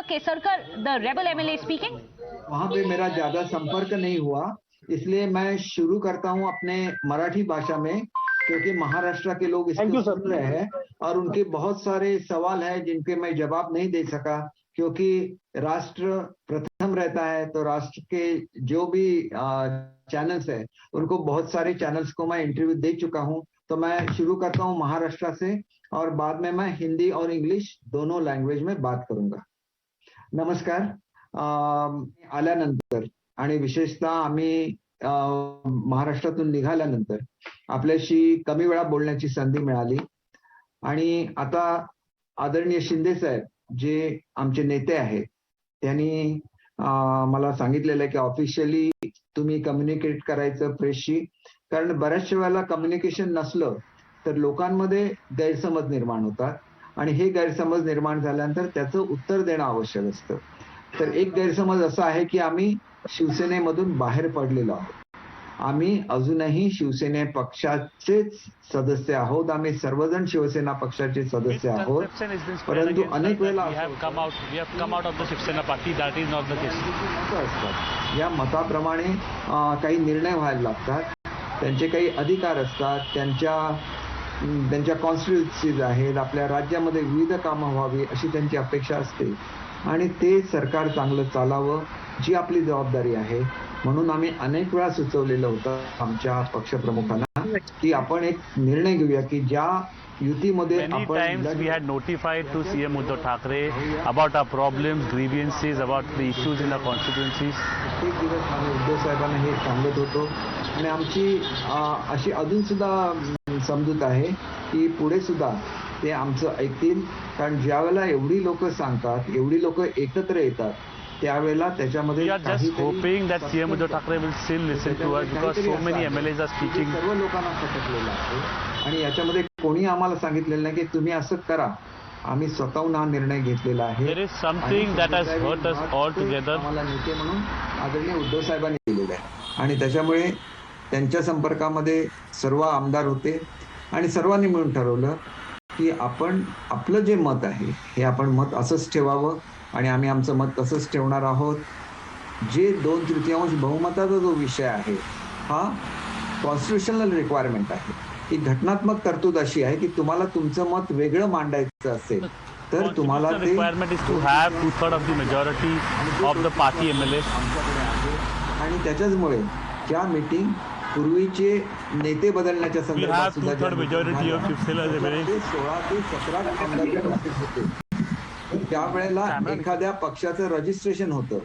Kesarkar, the rebel MLA speaking. वहां पे मेरा ज्यादा संपर्क नहीं हुआ, इसलिए मैं शुरू करता हूं अपने मराठी भाषा में, क्योंकि महाराष्ट्र के लोग इसको सुन रहे हैं और उनके बहुत सारे सवाल हैं जिनके मैं जवाब नहीं दे सका, क्योंकि राष्ट्र प्रथम रहता है। तो राष्ट्र के जो भी चैनल्स है उनको बहुत सारे चैनल्स को मैं इंटरव्यू दे चुका हूं। तो मैं शुरू करता हूं महाराष्ट्र से और बाद में मैं हिंदी और इंग्लिश दोनों लँग्वेज में बात करूंगा। नमस्कार। आल्यानंतर आणि विशेषतः आम्ही महाराष्ट्रातून निघाल्यानंतर आपल्याशी कमी वेळा बोलण्याची संधी मिळाली आणि आता आदरणीय शिंदे साहेब जे आमचे नेते आहेत त्यांनी मला सांगितलेलं आहे की ऑफिशियली तुम्ही कम्युनिकेट करायचं प्रेसशी, कारण बऱ्याचशा वेळेला कम्युनिकेशन नसलं तर लोकांमध्ये गैरसमज निर्माण होतात आणि हे गैरसमज निर्माण झाल्यानंतर त्याचं उत्तर देणं आवश्यक असतं। तर एक गैरसमज असा आहे की आम्ही शिवसेनेमधून बाहेर पडलेलो आहोत। आम्ही अजूनही शिवसेने पक्षाचेच सदस्य आहोत, आम्ही सर्वजण शिवसेना पक्षाचे सदस्य आहोत, परंतु अनेक वेळेला या मताप्रमाणे काही निर्णय व्हायला लागतात, त्यांचे काही अधिकार असतात, त्यांच्या कॉन्स्टिट्युएन्सीज आहेत, आपल्या राज्यामध्ये विविध कामं व्हावी अशी त्यांची अपेक्षा असते आणि ते सरकार चांगलं चालावं जी आपली जबाबदारी आहे। म्हणून आम्ही अनेक वेळा सुचवलेलं होतं आमच्या पक्षप्रमुखांना की आपण एक निर्णय घेऊया की ज्या युतीमध्ये आपण we had notified to CM Uddhav Thackeray about our problems, grievances, about the issues in our constituencies. एक दिवस आम्ही उद्धव साहेबांना हे सांगत होतो आणि आमची अशी अजून सुद्धा समजूत आहे की पुढे सुद्धा ते आमचं ऐकतील, कारण ज्यावेळेला एवढी लोक सांगतात, एवढी लोक एकत्र येतात त्यावेळेला त्याच्यामध्ये we are just hoping that CM Uddhav Thackeray will still listen to us because so many MLAs are speaking. सर्व लोकांना खटकलेलं आहे आणि याच्यामध्ये कोणी आम्हाला सांगितलेलं नाही की तुम्ही असं करा, आम्ही स्वतःहून हा निर्णय घेतलेला आहे। There is something that has hurt us all together. आम्हाला नेते म्हणून आदरणीय उद्धव साहेबांनी दिलेलं आहे आणि त्याच्यामुळे त्यांच्या संपर्कामध्ये सर्व आमदार होते आणि सर्वांनी मिळून ठरवलं की आपण आपलं जे मत आहे हे आपण मत असंच ठेवावं आणि आम्ही आमचं मत तसंच ठेवणार आहोत। जे 2/3 बहुमताचा जो विषय आहे हा कॉन्स्टिट्युशनल रिक्वायरमेंट आहे, ही घटनात्मक तरतूद अशी आहे की तुम्हाला तुमचं मत वेगळं मांडायचं असेल तर तुम्हाला ते requirement is to have 2/3 of the majority of the party MLA आणि त्याच्याचमुळे ज्या मीटिंग पूर्वीचे नेते बदलण्याच्या संदर्भात सुद्धा मेजॉरिटी ऑफ शिवसेना 16 ते 17 आमदार होते, त्यावेळेला एखाद्या पक्षाचं रजिस्ट्रेशन होतं,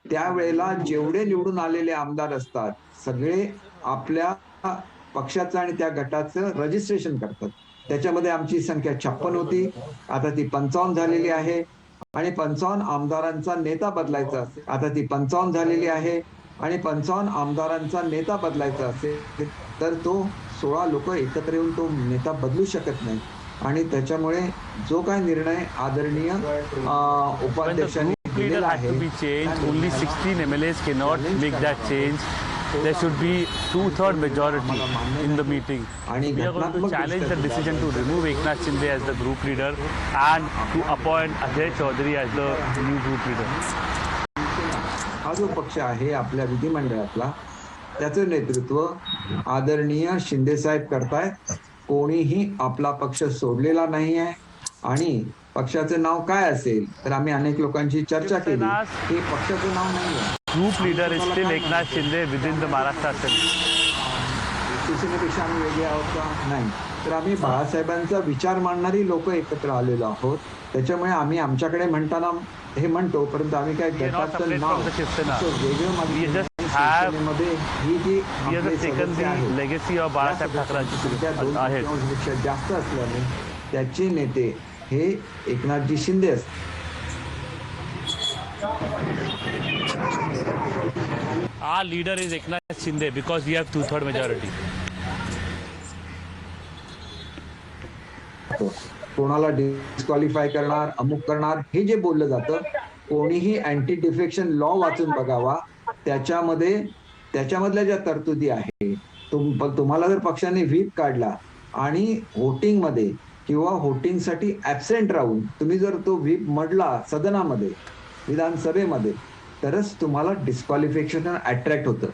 त्यावेळेला जेवढे निवडून आलेले आमदार असतात सगळे आपल्या पक्षाचं आणि त्या गटाचं रजिस्ट्रेशन करतात। त्याच्यामध्ये आमची संख्या 56 होती, आता ती 55 झालेली आहे आणि 55 आमदारांचा नेता बदलायचा असेल, आता ती 55 झालेली आहे आणि 55 आमदारांचा नेता बदलायचा असेल तर तो 16 लोक एकत्र येऊन तो नेता बदलू शकत नाही आणि त्याच्यामुळे जो काय निर्णय आदरणीय उपाध्यक्षांनी दिलेला आहे only 16 MLAs cannot make that change. There should be 2/3 majority in the meeting. We are going to challenge the decision to remove Eknath Shinde as the group leader and to appoint Ajay Chaudhary as the new group leader. हा जो पक्ष आहे आपल्या विधिमंडळातला त्याचं नेतृत्व आदरणीय शिंदे साहेब करतायत। कोणीही आपला पक्ष सोडलेला नाही आहे आणि पक्षाचं नाव काय असेल तर आम्ही अनेक लोकांची चर्चा केली, हे पक्षाचं नाव नाही आहे। Group leader is still Eknath Shinde within the Maharashtra assembly. शिवसेनेपेक्षा आम्ही वेगळे आहोत का? नाही, तर आम्ही बाळासाहेबांचा विचार मांडणारी लोक एकत्र आलेलो आहोत। त्याच्यामुळे आम्ही आमच्याकडे म्हणताना हे म्हणतो, परंतु आम्ही काय गटाचं नाव वेगळं मध्ये ही जी लेगेसी ऑफ बाळासाहेब ठाकरेंची जास्त असल्याने त्याचे नेते हे एकनाथजी शिंदे असतात। Our leader is Eknath Shinde because we have 2/3 majority. कोणाला डिस्क्वालिफाय करणार, अमुक करणार हे जे बोललं जातं, कोणीही अँटी डिफेक्शन लॉ वाचून बघावा, त्याच्यामधल्या ज्या तरतुदी आहे, तुम्हाला जर पक्षाने व्हीप काढला आणि व्होटिंग मध्ये किंवा व्होटिंगसाठी ऍबसेंट राहून तुम्ही जर तो व्हीप मडला सदनामध्ये विधानसभेमध्ये, तरच तुम्हाला डिस्क्वालिफिकेशन अट्रॅक्ट होतं.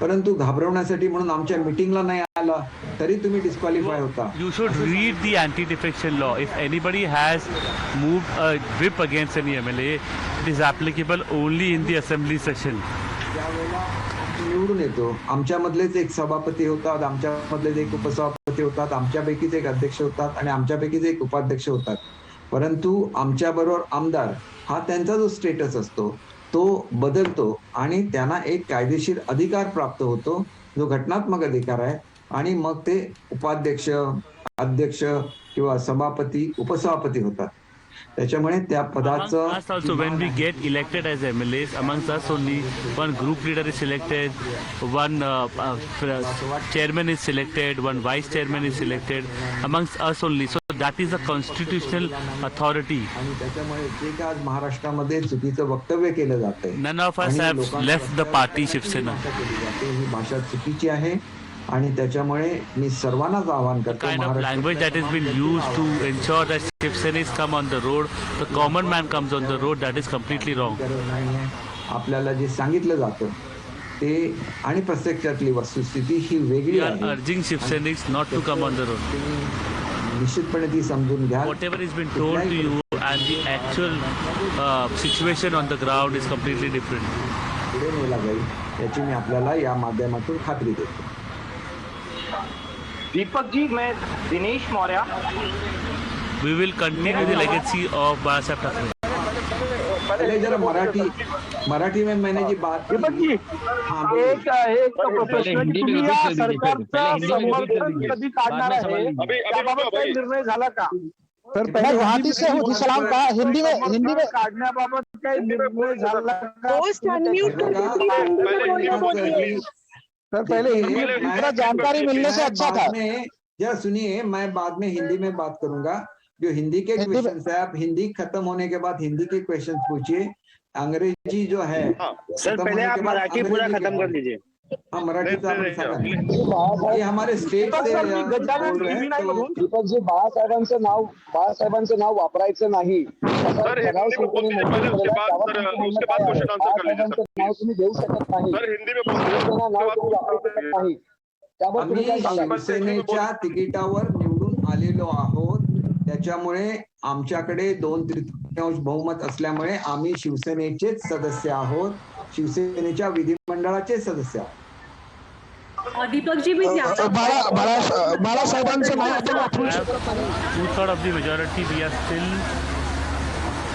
परंतु घाबरवण्यासाठी म्हणून आमच्या मीटिंगला नाही आला तरी तुम्ही डिस्क्वालिफाय होता. You should read the anti-defection law. If anybody has moved a whip against any MLA, it is applicable only in the assembly session. ज्यावेळेला निवडून येतो, आमच्यामधलेच एक सभापती होतात, आमच्यामधलेच एक उपसभापती होतात, आमच्यापैकीच एक अध्यक्ष होतात आणि आमच्यापैकीच एक उपाध्यक्ष होतात. परंतु आमच्याबरोबर आमदार हा त्यांचा जो स्टेटस असतो तो बदलतो आणि त्यांना एक कायदेशीर अधिकार प्राप्त होतो, जो घटनात्मक अधिकार आहे. आणि मग ते उपाध्यक्ष, अध्यक्ष किंवा सभापती, उपसभापती होतात. त्याच्यामुळे त्या पदाचं Also, when we get elected as MLAs, amongst us only one group leader is selected, one chairman is selected, one vice chairman is selected, amongst us only. So that is a constitutional authority. आणि त्याच्यामुळे जे काय आज महाराष्ट्रामध्ये चुकीचं वक्तव्य केलं जातंय, None of us have left the party Shiv Sena. ही भाषा चुकीची आहे आणि त्याच्यामुळे मी सर्वांनाच आवाहन करतो, Kind of language that has been used to ensure that Shiv Senas come on the road, the common man comes on the road, that is completely wrong. आपल्याला जे सांगितलं जातं ते आणि प्रत्यक्षातली वस्तुस्थिती ही वेगळी We are आहे. urging Shiv Senas not to come on the road. निश्चितपणे ती समजून घ्या. Whatever has been told to you and the actual situation on the ground is completely different. पुढे नेला जाईल याची मी आपल्याला या माध्यमातून खात्री देतो. दीपक जी, मैं Dinesh Maurya. We will continue the legacy of Bala Saheb Thackeray. पहले जरा मराठी में मैंने जी बात दीपक जी, हाँ, एक प्रश्न की तुम्ही या सरकारचं समर्थन कधी काढणार आहे, त्याबाबत काही निर्णय झाला का? सर मैं गुवाहाटी से हूँ जी, सलाम का हिंदी में काढण्याबाबत काही निर्णय झाला का? सर पहले हिंदी में पूरा जानकारी मिलने से अच्छा था. जरा सुनिए, मैं बाद में हिंदी में बात करूंगा. जो हिंदी के क्वेश्चन है, आप हिंदी खत्म होने के बाद हिंदी के क्वेश्चन पूछिए. अंग्रेजी जो है सर पहले आप मराठी पूरा खत्म कर लीजिए. हाँ, मराठी ये हमारे स्टेट से बोल रहे हैं. तो दीपक जी, बाळासाहेबांचं नाव वापरायचं नाही सर नाव तुम्ही देऊ शकत नाही. हिंदी में नाव तुम्ही वापरू शकत नाही. आम्ही शिवसेनेच्या तिकिटावर निवडून आलेलो आहोत. त्याच्यामुळे आमच्याकडे 2/3 बहुमत असल्यामुळे आम्ही शिवसेनेचेच सदस्य आहोत, शिवसेनेच्या विधिमंडळाचे सदस्य आहोत. दीपक जी, मी बाळासाहेबांचं नाव आपण वापरू शकत नाही. 2/3 of the majority, we are still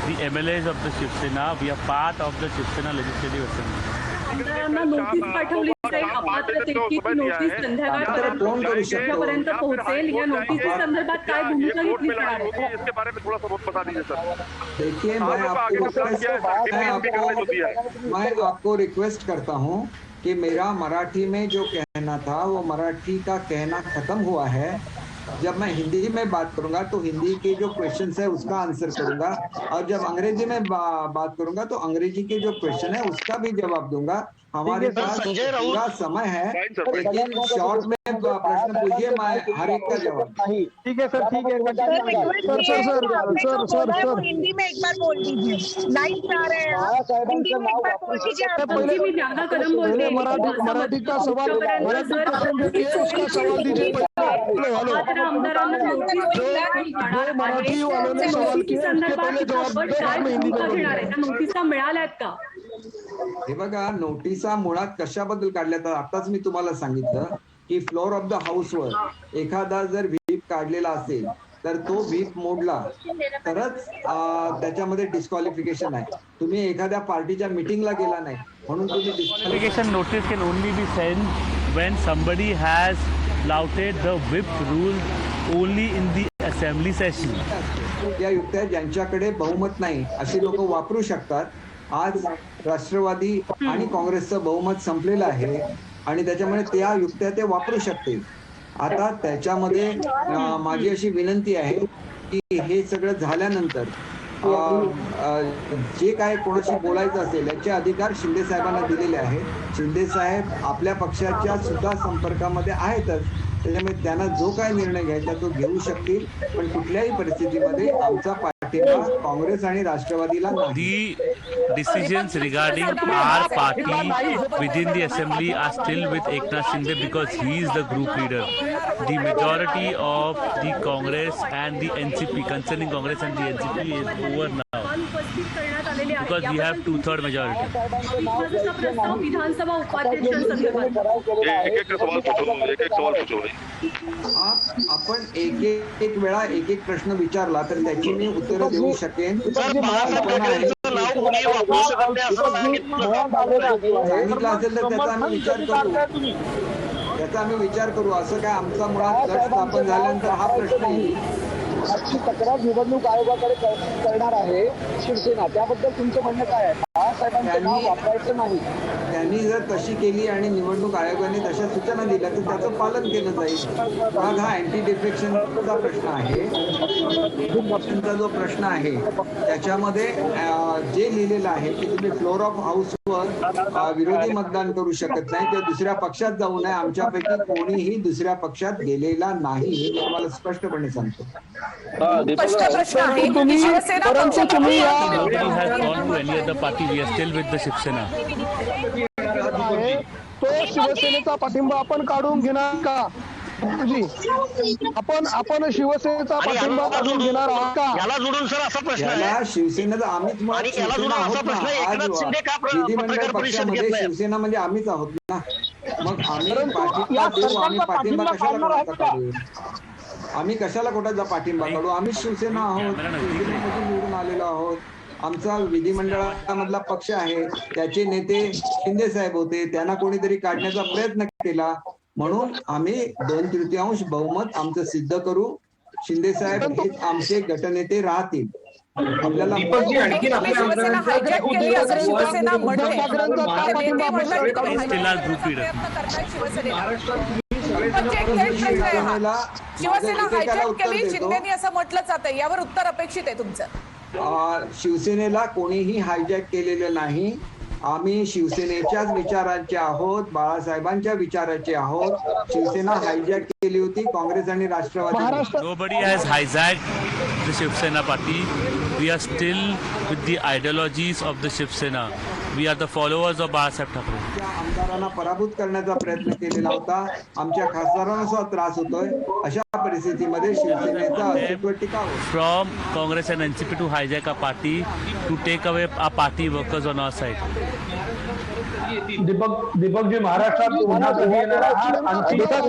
the MLAs of the Shiv Sena. We are part of the Shiv Sena Legislative Assembly. आमदारांना नोटीस पाठवली जाईल अपात्रतेची. नोटीस संध्याकाळपर्यंत पोहोचेल. या नोटीस संदर्भात काय भूमिका घेतली जाणार आहे? इसके बारे में थोड़ा सा बहुत बता दीजिए सर. देखिए, मैं आपको रिक्वेस्ट करता हूं कि मेरा मराठी में जो कहना था वो मराठी का कहना खत्म हुआ है. जब मैं हिंदी में बात करूंगा तो हिंदी के जो क्वेश्चंस है उसका आंसर करूंगा, और जब अंग्रेजी में बात करूंगा तो अंग्रेजी के जो क्वेश्चन है उसका भी जवाब दूंगा. हमारे पास पूरा समय है, लेकिन शॉर्ट में प्रश्न पूछिए, मैं हर एक का जवाब. ठीक है सर, ठीक है. सर हिंदी में एक बार बोल दीजिए. लाइव जा रहे हैं आप, हिंदी में एक बार बोल दीजिए. मी ज्यादा कदम बोलते मराठी का सवाल उसका सवाल दीजिए. आमदारांना मराठी वालों ने सवाल किया उसके पहले जवाब में हिंदी में घेणार आहे. त्या नोटिसा मिळाल्यात का? हे बघा, नोटिसा मुळात कशाबद्दल काढल्या तर आताच मी तुम्हाला सांगितलं की फ्लोअर ऑफ द हाऊसवर एखादा जर व्हीप काढलेला असेल तर तो व्हीप मोडला तरच त्याच्यामध्ये डिस्क्वालिफिकेशन आहे. तुम्ही एखाद्या पार्टीच्या मीटिंगला गेला नाही म्हणून तुम्ही Disqualification notice can only be sent when somebody has flouted the whip rule only in the assembly session. या युक्त्या ज्यांच्याकडे बहुमत नाही अशी लोक वापरू शकतात. आज राष्ट्रवादी आणि काँग्रेसचं बहुमत संपलेलं आहे आणि त्याच्यामुळे त्या युक्त्या ते वापरू शकतील. आता त्याच्यामध्ये माझी अशी विनंती आहे की हे सगळं झाल्यानंतर जे काय कोणाशी बोलायचं असेल याचे अधिकार शिंदे साहेबांना दिलेले आहेत. शिंदे साहेब आपल्या पक्षाच्या सुद्धा संपर्कामध्ये आहेतच, त्याच्यामुळे त्यांना जो काय निर्णय घ्यायचा तो घेऊ शकतील, पण कुठल्याही परिस्थितीमध्ये आमचा पाठिंबा काँग्रेस आणि राष्ट्रवादीला नाही. The decisions regarding our party within the assembly are still with Eknath Shinde because he is the group leader. The majority of the Congress and the NCP, concerning Congress and the NCP, is over now because we have 2/3 majority. प्रस्ताव विधानसभा उपाध्यक्षांसंदर्भात एक सवाल पूछो आपण एक वेळा एक प्रश्न विचारला तर त्याची मी उत्तर देऊ शकेन. सांगितलं असेल तर त्याचा आम्ही विचार करू. असं काय आमचा मुळात गट स्थापन झाल्यानंतर हा प्रश्न येईल. आजची तक्रार निवडणूक आयोगाकडे करणार आहे शिवसेना, त्याबद्दल तुमचं म्हणणं काय आहे? बाळासाहेबांचं नाव वापरायचं नाही. त्यांनी जर तशी केली आणि निवडणूक आयोगाने तशा सूचना दिल्या तर त्याचं पालन केलं जाईल. मग हा अँटी डिफेक्शनचा प्रश्न आहे, डिफेक्शनचा जो प्रश्न आहे त्याच्यामध्ये जे लिहिलेलं आहे की तुम्ही फ्लोर ऑफ हाऊसवर विरोधी मतदान करू शकत नाही किंवा दुसऱ्या पक्षात जाऊ नये. आमच्यापैकी कोणीही दुसऱ्या पक्षात गेलेला नाही हे मी तुम्हाला स्पष्टपणे सांगतो. स्पष्ट प्रश्न आहे की Shiv Sena Nobody has gone to any other party. We are still with the Shivsena. तो शिवसेनेचा पाठिंबा आपण काढून घेणार का? आपण शिवसेनेचा पाठिंबा काढून घेणार आहात का? याला जोडून सर असा प्रश्न आहे, याला शिवसेनेचा आम्हीच आणि याला जोडून असा प्रश्न आहे, एकनाथ शिंदे का पत्रकार परिषद पक्षामध्ये घेत नाही? शिवसेना म्हणजे आम्हीच आहोत ना. मग आम्ही पाठिंबा देऊ, आम्ही पाठिंबा कशाला काढू? आम्ही कशाला कोणाचा पाठिंबा काढू? आम्ही शिवसेना आहोत, शिवसेनेमधून निवडून आलेलो आहोत. आमचा विधिमंडळामधला पक्ष आहे, त्याचे नेते शिंदे साहेब होते, त्यांना कोणीतरी काढण्याचा प्रयत्न केला म्हणून आम्ही 2/3 बहुमत आमचं सिद्ध करू. शिंदे साहेब हे आमचे गटनेते राहतील. आपल्याला शिवसेना हायजॅक केली असं शिवसेना म्हणते. शिवसेना हायजॅक केली शिंदेनी असं म्हटलं जातं, यावर उत्तर अपेक्षित आहे तुमचं. शिवसेनेला कोणीही हायजॅक केलेलं नाही. आम्ही शिवसेनेच्याच विचारांचे आहोत, बाळासाहेबांच्या विचाराचे आहोत. शिवसेना हायजॅक केली होती काँग्रेस आणि Rashtrawadi. Nobody has hijacked the Shivsena party. We are still with the ideologies of the Shivsena. We are the followers of Balasaheब Thackeray. आमदारांना पराभूत करण्याचा प्रयत्न केलेला होता. आमच्या खासदारांना सुद्धा त्रास होतोय. अशा परिस्थितीमध्ये शिवसेनेचा अस्तित्व टिकावं. From Congress and NCP to hijack our party, to take away our party workers on our side. Deepakji, महाराष्ट्रात पुन्हा कधी येणार आहात? आणखी मेरा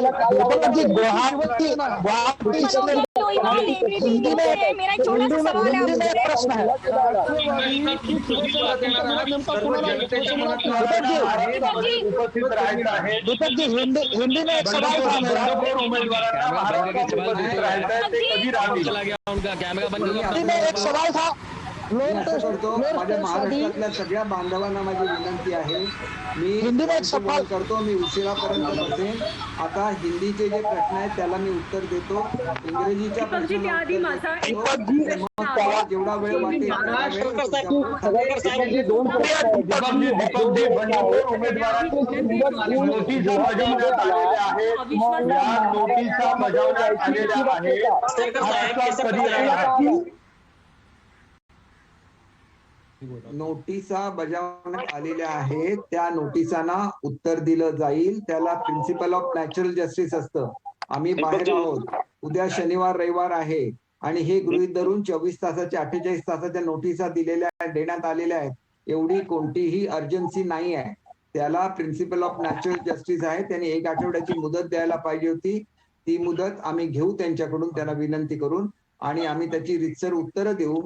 छोटा सा सवाल है प्रश्न आहे. उपस्थित राहायचं आहे. हिंदी में एक सवाल था मेरा. उमेदवारांना महाराष्ट्रात उपस्थित राहायचं आहे, ते कधी राहतील? हिंदी में एक सवाल था. करतो माझ्या महाराष्ट्रातल्या सगळ्या बांधवांना माझी विनंती आहे, मी सवाल करतो, मी उशिरापर्यंत बसेन. आता हिंदीचे जे प्रश्न आहेत त्याला मी उत्तर देतो. इंग्रजीच्या प्रश्नाला जेवढा वेळ वाटेल नोटीसा बजावण्यात आलेल्या आहेत. या नोटीसा बजावण्यात आलेल्या आहेत. कधी राहतील? नोटिसा बजावण्यात आलेल्या आहेत. त्या नोटिसांना उत्तर दिलं जाईल. त्याला प्रिन्सिपल ऑफ नॅचरल जस्टिस असतं. आम्ही बाहेर आहोत. उद्या शनिवार रविवार आहे आणि हे गृहीत धरून 24 तासाच्या 48 तासाच्या नोटिसा देण्यात आलेल्या आहेत. एवढी कोणतीही अर्जन्सी नाही आहे. त्याला प्रिन्सिपल ऑफ नॅचरल जस्टिस आहे. त्यांनी 1 आठवड्याची मुदत द्यायला पाहिजे होती. ती मुदत आम्ही घेऊ त्यांच्याकडून, त्यांना विनंती करून, आणि आम्ही त्याची रीतसर उत्तरं देऊ.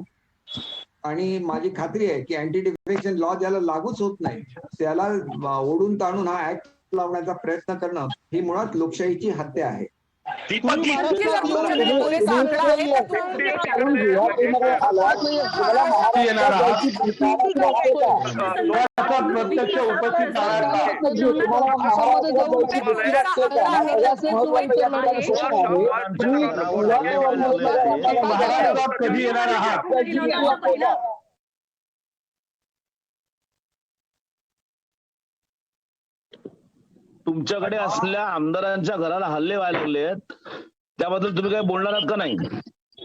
आणि माझी खात्री आहे की अँटी डिफेक्शन लॉ ज्याला लागूच होत नाही त्याला ओढून ताणून हा ऍक्ट लावण्याचा प्रयत्न करणं ही मुळात लोकशाहीची हत्या आहे. प्रत्यक्ष उपस्थित महाराष्ट्रात कधी येणार आहात? तुमच्याकडे असलेल्या आमदारांच्या घराला हल्ले व्हायला लागलेत, त्याबद्दल तुम्ही काही बोलणार आहात का नाही?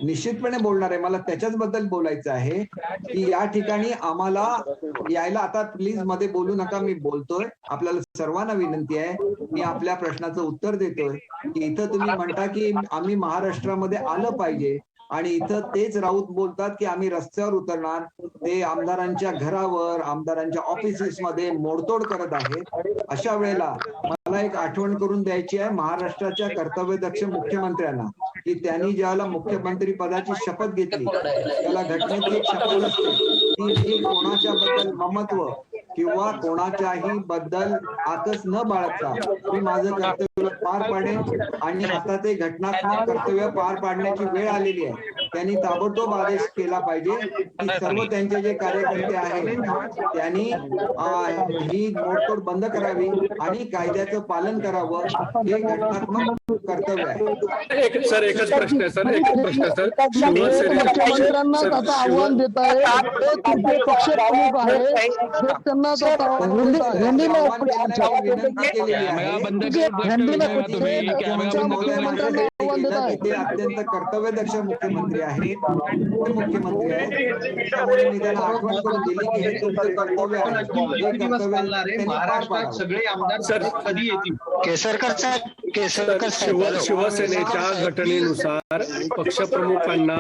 निश्चितपणे बोलणार आहे. मला त्याच्याच बद्दल बोलायचं आहे की या ठिकाणी आम्हाला यायला, आता प्लीज मध्ये बोलू नका, मी बोलतोय. आपल्याला सर्वांना विनंती आहे, मी आपल्या प्रश्नाचं उत्तर देतोय की इथं तुम्ही म्हणता की आम्ही महाराष्ट्रामध्ये आलं पाहिजे आणि इथं तेच राऊत बोलतात की आम्ही रस्त्यावर उतरणार. ते आमदारांच्या घरावर, आमदारांच्या ऑफिसेसमध्ये मोडतोड करत आहेत. अशा वेळेला मला एक आठवण करून द्यायची आहे महाराष्ट्राच्या कर्तव्यदक्ष मुख्यमंत्र्यांना की त्यांनी ज्यावेळेला मुख्यमंत्री पदाची शपथ घेतली त्याला घटनेची एक शपथ असते की कोणाच्या बद्दल ममत्व किंवा कोणाच्याही बद्दल आकस न बाळगता मी माझं कर्तव्य पार पाडेन. आणि आता ते घटनात्मक कर्तव्य पार पाडण्याची वेळ आलेली आहे. त्यांनी ताबडतोब आदेश केला पाहिजे की सर्व त्यांचे जे कार्यकर्ते आहेत त्यांनी ही मोडतोड बंद करावी आणि कायद्याचं पालन करावं. हे घटनात्मक कर्तव्य आहे. सर एकच प्रश्न आहे सर, एकच प्रश्न आहे सर. मुख्यमंत्र्यांना आता आव्हान देत आहे, पक्ष प्रमुख आहे, त्यांना अत्यंत कर्तव्यदक्ष मुख्यमंत्री आहेत, मुख्यमंत्री आहेत. त्यामुळे मी त्यांना आठवण करून दिली की हे तुमचं कर्तव्य आहे. हे कर्तव्य महाराष्ट्रात सगळे आमदार कधी येतील? शिवसेनेच्या घटनेनुसार पक्षप्रमुखांना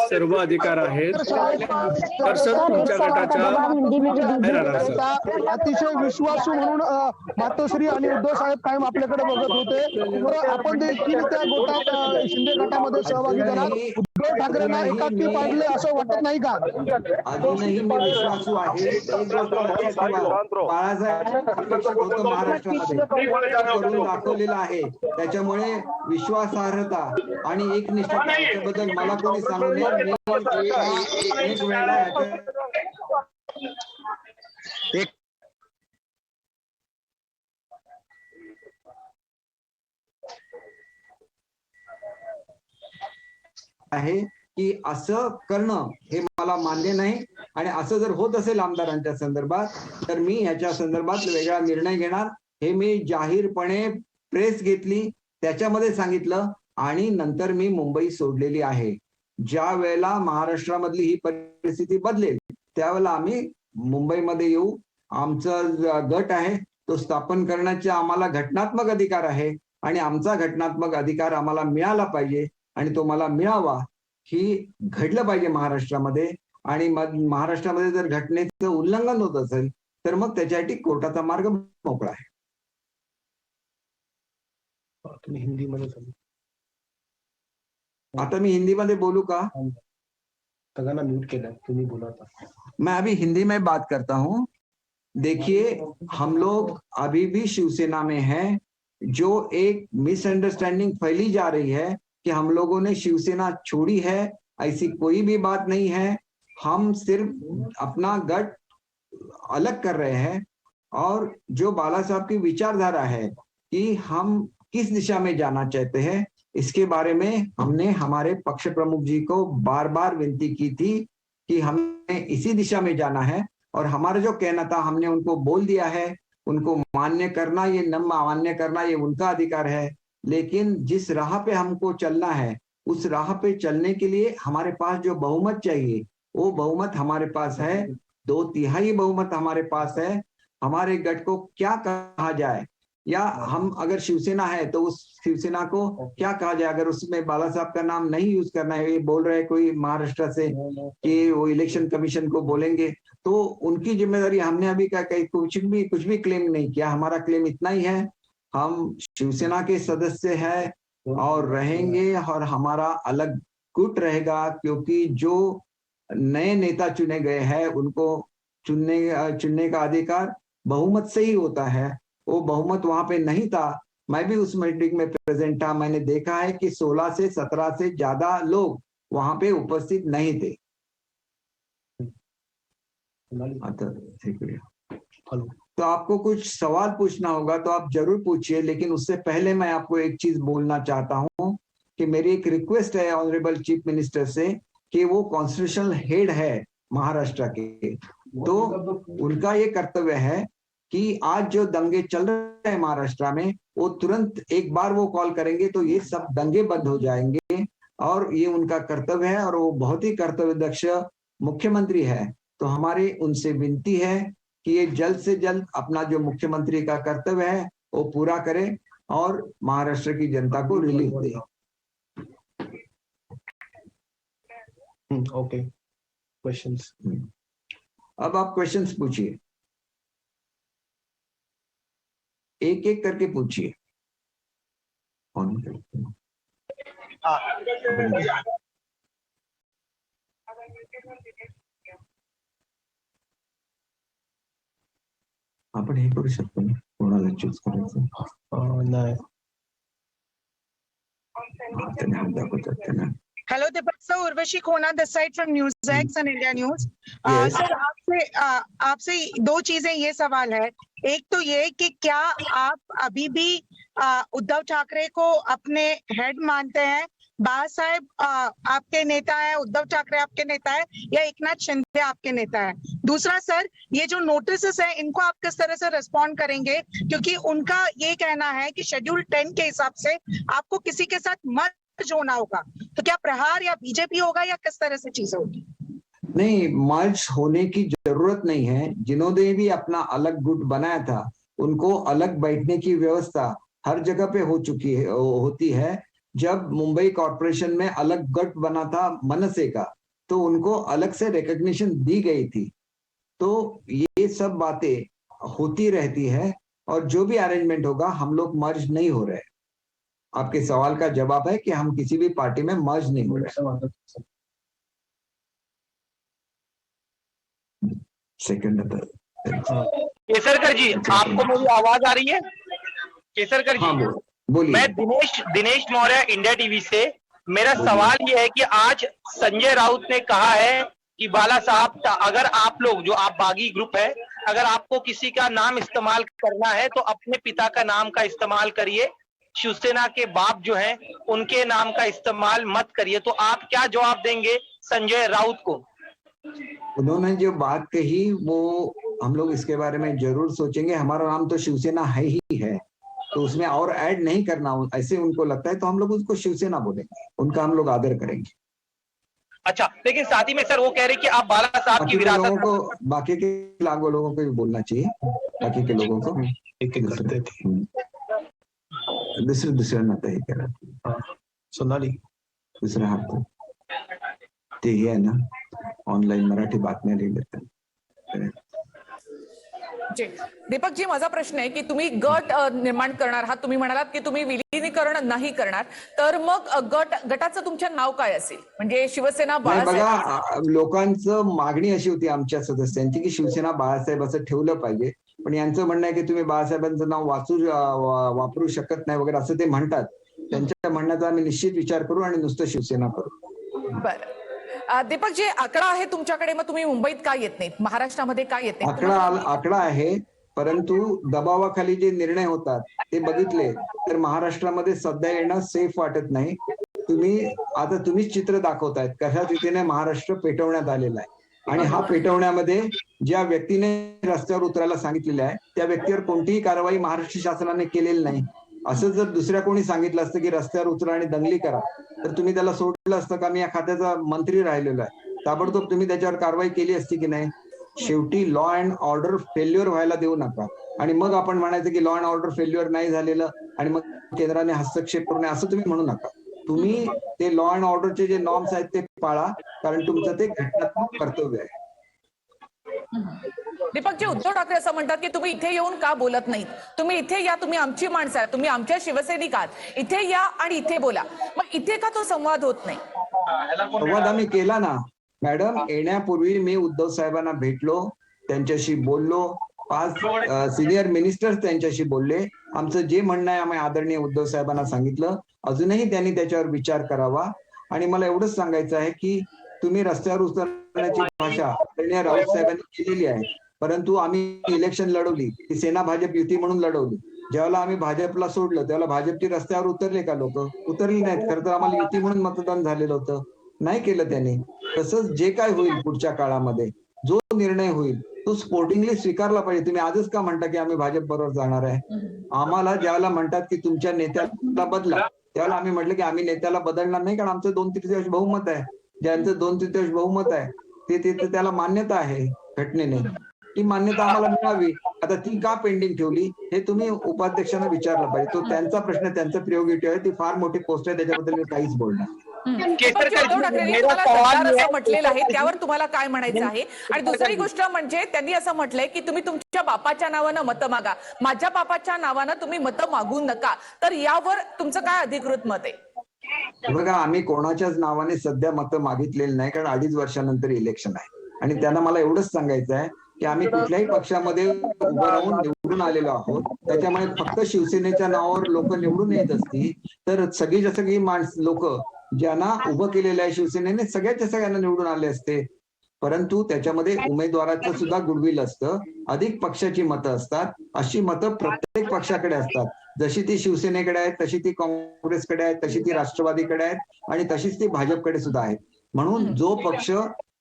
सर्व अधिकार आहेत. तर सर तुमच्या गटाच्या अतिशय विश्वासू म्हणून मातोश्री आणि उद्धव साहेब कायम आपल्याकडे बघत होते. आपण देखील त्या गोटात, शिंदे गटामध्ये सहभागी झालात. उद्धव ठाकरेंना एकाकी पाडले असं वाटत नाही का? अजूनही मी विश्वासू आहे. एक गोष्ट बाळासाहेब होतं महाराष्ट्रामध्ये करून दाखवलेलं आहे. त्याच्यामुळे विश्वासार्हता आणि एकनिष्ठता याच्याबद्दल मला कोणी सांगू नये. एक वेळा आहे की असं करणं हे मला मान्य नाही. आणि असं जर होत असेल आमदारांच्या संदर्भात तर मी ह्याच्या संदर्भात वेगळा निर्णय घेणार. हे मी जाहीरपणे प्रेस घेतली, त्याच्यामध्ये सांगितलं आणि नंतर मी मुंबई सोडलेली आहे. ज्या वेळेला महाराष्ट्रामधली ही परिस्थिती बदलेल त्यावेळेला आम्ही मुंबईमध्ये येऊ. आमचा गट आहे तो स्थापन करण्याचे आम्हाला घटनात्मक अधिकार आहे आणि आमचा घटनात्मक अधिकार आम्हाला मिळाला पाहिजे आणि तो मला मिळावा. ही घडलं पाहिजे महाराष्ट्रामध्ये. आणि महाराष्ट्रामध्ये जर घटनेचं उल्लंघन होत असेल तर मग त्याच्यासाठी कोर्टाचा मार्ग मोकळा आहे. तुम्ही हिंदीमध्ये आता मी हिंदी में बोलू का? सगळ्यांना म्यूट केलं, तुम्ही बोला. मैं अभी हिंदी में बात करता हूँ. देखिए, हम लोग अभी भी शिवसेना में हैं. जो एक मिसअंडरस्टैंडिंग फैली जा रही है कि हम लोगों ने शिवसेना छोड़ी है, ऐसी कोई भी बात नहीं है. हम सिर्फ अपना गट अलग कर रहे हैं और जो बाला साहब की विचारधारा है कि हम किस दिशा में जाना चाहते हैं, इसके बारे में हमने हमारे पक्ष प्रमुख जी को बार बार विनती की थी कि हमें इसी दिशा में जाना है. और हमारा जो कहना था हमने उनको बोल दिया है. उनको मान्य करना, ये न मान्य करना, ये उनका अधिकार है. लेकिन जिस राह पे हमको चलना है उस राह पे चलने के लिए हमारे पास जो बहुमत चाहिए वो बहुमत हमारे पास है. 2/3 बहुमत हमारे पास है. हमारे गट को क्या कहा जाए, या हम अगर शिवसेना है तो उस शिवसेना को क्या कहा जाए. अगर उसमें बाला साहब का नाम नहीं यूज करना है, ये बोल रहे कोई महाराष्ट्र से कि वो इलेक्शन कमीशन को बोलेंगे, तो उनकी जिम्मेदारी. हमने अभी क्या कहीं कुछ भी क्लेम नहीं किया. हमारा क्लेम इतना ही है, हम शिवसेना के सदस्य हैं और रहेंगे और हमारा अलग गुट रहेगा. क्योंकि जो नए नेता चुने गए हैं उनको चुनने का अधिकार बहुमत से ही होता है. वो बहुमत वहां पे नहीं था. मैं भी उस मीटिंग में प्रेजेंट था. मैंने देखा है कि 16 से 17 से ज्यादा लोग वहां पे उपस्थित नहीं थे. तो आपको कुछ सवाल पूछना होगा तो आप जरूर पूछिए, लेकिन उससे पहले मैं आपको एक चीज बोलना चाहता हूं कि मेरी एक रिक्वेस्ट है ऑनरेबल चीफ मिनिस्टर से कि वो कॉन्स्टिट्यूशनल हेड है महाराष्ट्र के, तो उनका ये कर्तव्य है कि आज जो दंगे चल रहे हैं महाराष्ट्र में, वो तुरंत एक बार वो कॉल करेंगे तो ये सब दंगे बंद हो जाएंगे, और ये उनका कर्तव्य है, और वो बहुत ही कर्तव्यदक्ष मुख्यमंत्री है। तो हमारी उनसे विनती है कि ये जल्द से जल्द अपना जो मुख्यमंत्री का कर्तव्य है वो पूरा करें और महाराष्ट्र की जनता को रिलीफ दे। Okay, questions. अब आप क्वेश्चंस पूछिए, एक एक करके पूछिए। आपण हे करू शकतो ना, कोणाला चूज करायचं? नाही, त्यांनी हात दाखवतात त्यांना। Hello Deepak sir, Urvashi Khona this side from News X and India News. Yes. Sir आपसे दो चीजें, ये सवाल है। एक तो ये कि क्या आप अभी भी उद्धव ठाकरे को अपने हेड मानते हैं? बाला साहेब आपके नेता है, उद्धव ठाकरे आपके नेता है, या एकनाथ शिंदे आपके नेता है? दूसरा सर, ये जो नोटिस है इनको आप किस तरह से रिस्पॉन्ड करेंगे? क्योंकि उनका ये कहना है कि शेड्यूल 10 के हिसाब से आपको किसी के साथ मर्ज होना होगा, तो क्या प्रहार या बीजेपी होगा या किस तरह से चीजें होगी? नहीं, मर्ज होने की जरूरत नहीं है। जिन्होंने भी अपना अलग गुट बनाया था उनको अलग बैठने की व्यवस्था हर जगह पे हो चुकी है, होती है। जब मुंबई कॉर्पोरेशन में अलग गट बना था मनसे का, तो उनको अलग से रिकॉग्निशन दी गई थी। तो ये सब बातें होती रहती है, और जो भी अरेंजमेंट होगा, हम लोग मर्ज नहीं हो रहे। आपके सवाल का जवाब है कि हम किसी भी पार्टी में मर्ज नहीं हो रहे। सेकंड केसरकर जी, आपको मेरी आवाज आ रही है? केसरकर जी, हाँ, बोलिए। मैं दिनेश मौर्य, इंडिया टीवी से। मेरा सवाल ये है कि आज संजय राउत ने कहा है कि बाला साहब, अगर आप लोग, जो आप बागी ग्रुप है, अगर आपको किसी का नाम इस्तेमाल करना है तो अपने पिता का नाम का इस्तेमाल करिए, शिवसेना के बाप जो हैं उनके नाम का इस्तेमाल मत करिए। तो आप क्या जवाब देंगे संजय राउत को? उन्होंने जो बात कही वो हम लोग इसके बारे में जरूर सोचेंगे। हमारा नाम तो शिवसेना है ही है, तो उसमें और ऐड नहीं करना, ऐसे उनको लगता है तो हम लोग उसको शिवसेना बोलेंगे, उनका हम लोग आदर करेंगे। अच्छा, लेकिन साथ ही में सर वो कह रहे कि आप बाला साहब की विरासत को, बाकी के लोगों को भी बोलना चाहिए, बाकी के लोगों को एक एक करते थे। दुसऱ्या नातं हे करा, सोनाली दुसरा हात ते हे आहे ना, ऑनलाईन मराठी बातम्या लिहिल्या। जी दीपक जी, माझा प्रश्न आहे की तुम्ही गट निर्माण करणार आहात, तुम्ही म्हणालात की तुम्ही विलीनीकरण नाही करणार, तर मग गटाचं तुमचं नाव काय असेल? म्हणजे शिवसेना बाळासाहेब? बघा, लोकांचं मागणी अशी होती आमच्या सदस्यांची की शिवसेना बाळासाहेब असं ठेवलं पाहिजे, पण यांचं म्हणणं आहे की तुम्ही बाळासाहेबांचं नाव वापरू शकत नाही वगैरे असं ते म्हणतात। त्यांच्या म्हणण्याचा आम्ही निश्चित विचार करू आणि नुसतं शिवसेना करू। बरं दीपक जी, आकडा आहे तुमच्याकडे, मग तुम्ही मुंबईत का येत नाहीत, महाराष्ट्रामध्ये का येत नाही? आकडा आहे, परंतु दबावाखाली जे निर्णय होतात ते बघितले तर महाराष्ट्रामध्ये सध्या येणं सेफ वाटत नाही। तुम्हीच चित्र दाखवतायत कशा रीतीने महाराष्ट्र पेटवण्यात आलेला आहे, आणि हा पेटवण्यामध्ये ज्या व्यक्तीने रस्त्यावर उतरायला सांगितलेलं आहे त्या व्यक्तीवर कोणतीही कारवाई महाराष्ट्र शासनाने केलेली नाही। असं जर दुसऱ्या कोणी सांगितलं असतं की रस्त्यावर उतरा आणि दंगली करा, तर तुम्ही त्याला सोडलं असतं का? मी या खात्याचा मंत्री राहिलेलो आहे, ताबडतोब तुम्ही त्याच्यावर कारवाई केली असती की नाही? शेवटी लॉ अँड ऑर्डर फेल्युअर व्हायला देऊ नका, आणि मग आपण म्हणायचं की लॉ अँड ऑर्डर फेल्युअर नाही झालेलं आणि मग केंद्राने हस्तक्षेप करू नये असं तुम्ही म्हणू नका। तुम्ही ते लॉ अँड ऑर्डरचे जे नॉर्म्स आहेत ते पाळा, कारण तुमचं ते घटनात्मक कर्तव्य आहे। दीपक जी, उद्धव ठाकरे असं म्हणतात की तुम्ही इथे येऊन का बोलत नाहीत? तुम्ही इथे या, तुम्ही आमची माणसं आहात, तुम्ही आमच्या शिवसैनिक आहात, इथे या आणि इथे बोला। मग इथे का तो संवाद होत नाही? संवाद आम्ही केला ना मॅडम, येण्यापूर्वी मी उद्धव साहेबांना भेटलो, त्यांच्याशी बोललो, 5 सिनियर मिनिस्टर्स त्यांच्याशी बोलले, आमचं जे म्हणणं आहे आम्ही आदरणीय उद्धव साहेबांना सांगितलं। अजूनही त्यांनी त्याच्यावर विचार करावा, आणि मला एवढंच सांगायचं आहे की तुम्ही रस्त्यावर उतरण्याची भाषा आदरणीय राऊत साहेबांनी केलेली आहे, परंतु आम्ही इलेक्शन लढवली ती सेना भाजप युती म्हणून लढवली। ज्यावेळेला आम्ही भाजपला सोडलं त्यावेळेला भाजपची रस्त्यावर उतरले का लोक? उतरली नाहीत। खरं तर आम्हाला युती म्हणून मतदान झालेलं होतं, नाही केलं त्यांनी। तसंच जे काय होईल पुढच्या काळामध्ये, जो निर्णय होईल तो स्पोर्टिंगली स्वीकारला पाहिजे. तुम्ही आजच का म्हणता की आम्ही भाजप बरोबर जाणार आहे? आम्हाला ज्यावेळेला म्हणतात की तुमच्या नेत्याला बदला, त्यावेळेला आम्ही म्हटलं की आम्ही नेत्याला बदलणार नाही, कारण आमचं 2/3 बहुमत आहे. ज्यांचं 2/3 बहुमत आहे ते त्याला मान्यता आहे घटनेने, ती मान्यता आम्हाला मिळावी. आता ती का पेंडिंग ठेवली हे तुम्ही उपाध्यक्षांना विचारलं पाहिजे. तो त्यांचा प्रश्न, त्यांचा प्रियोगिटिव्ह आहे. ती फार मोठी पोस्ट आहे, त्याच्याबद्दल मी काहीच बोलणार. उद्धव ठाकरेंनी तुम्हाला गद्दार असं म्हटलेलं आहे, त्यावर तुम्हाला काय म्हणायचं आहे? आणि दुसरी गोष्ट म्हणजे त्यांनी असं म्हटलंय की तुम्ही तुमच्या बापाच्या नावानं मतं मागा, माझ्या बापाच्या नावानं तुम्ही मतं मागू नका. तर यावर तुमचं काय अधिकृत मत आहे? बघा, आम्ही कोणाच्याच नावाने सध्या मतं मागितलेली नाही, कारण 2.5 वर्षानंतर इलेक्शन आहे. आणि त्यांना मला एवढंच सांगायचं आहे की आम्ही कुठल्याही पक्षामध्ये उभं राहून निवडून आलेलो आहोत. त्याच्यामुळे फक्त शिवसेनेच्या नावावर लोक निवडून येत असतील तर सगळी लोक ज्यांना उभं केलेलं आहे शिवसेनेने, सगळ्यांना निवडून आले असते. परंतु त्याच्यामध्ये उमेदवाराचं सुद्धा गुडविल असतं, अधिक पक्षाची मतं असतात. अशी मतं प्रत्येक पक्षाकडे असतात. जशी ती शिवसेनेकडे आहेत, तशी ती काँग्रेसकडे आहेत, तशी ती राष्ट्रवादीकडे आहेत आणि तशीच ती भाजपकडे सुद्धा आहेत. म्हणून जो पक्ष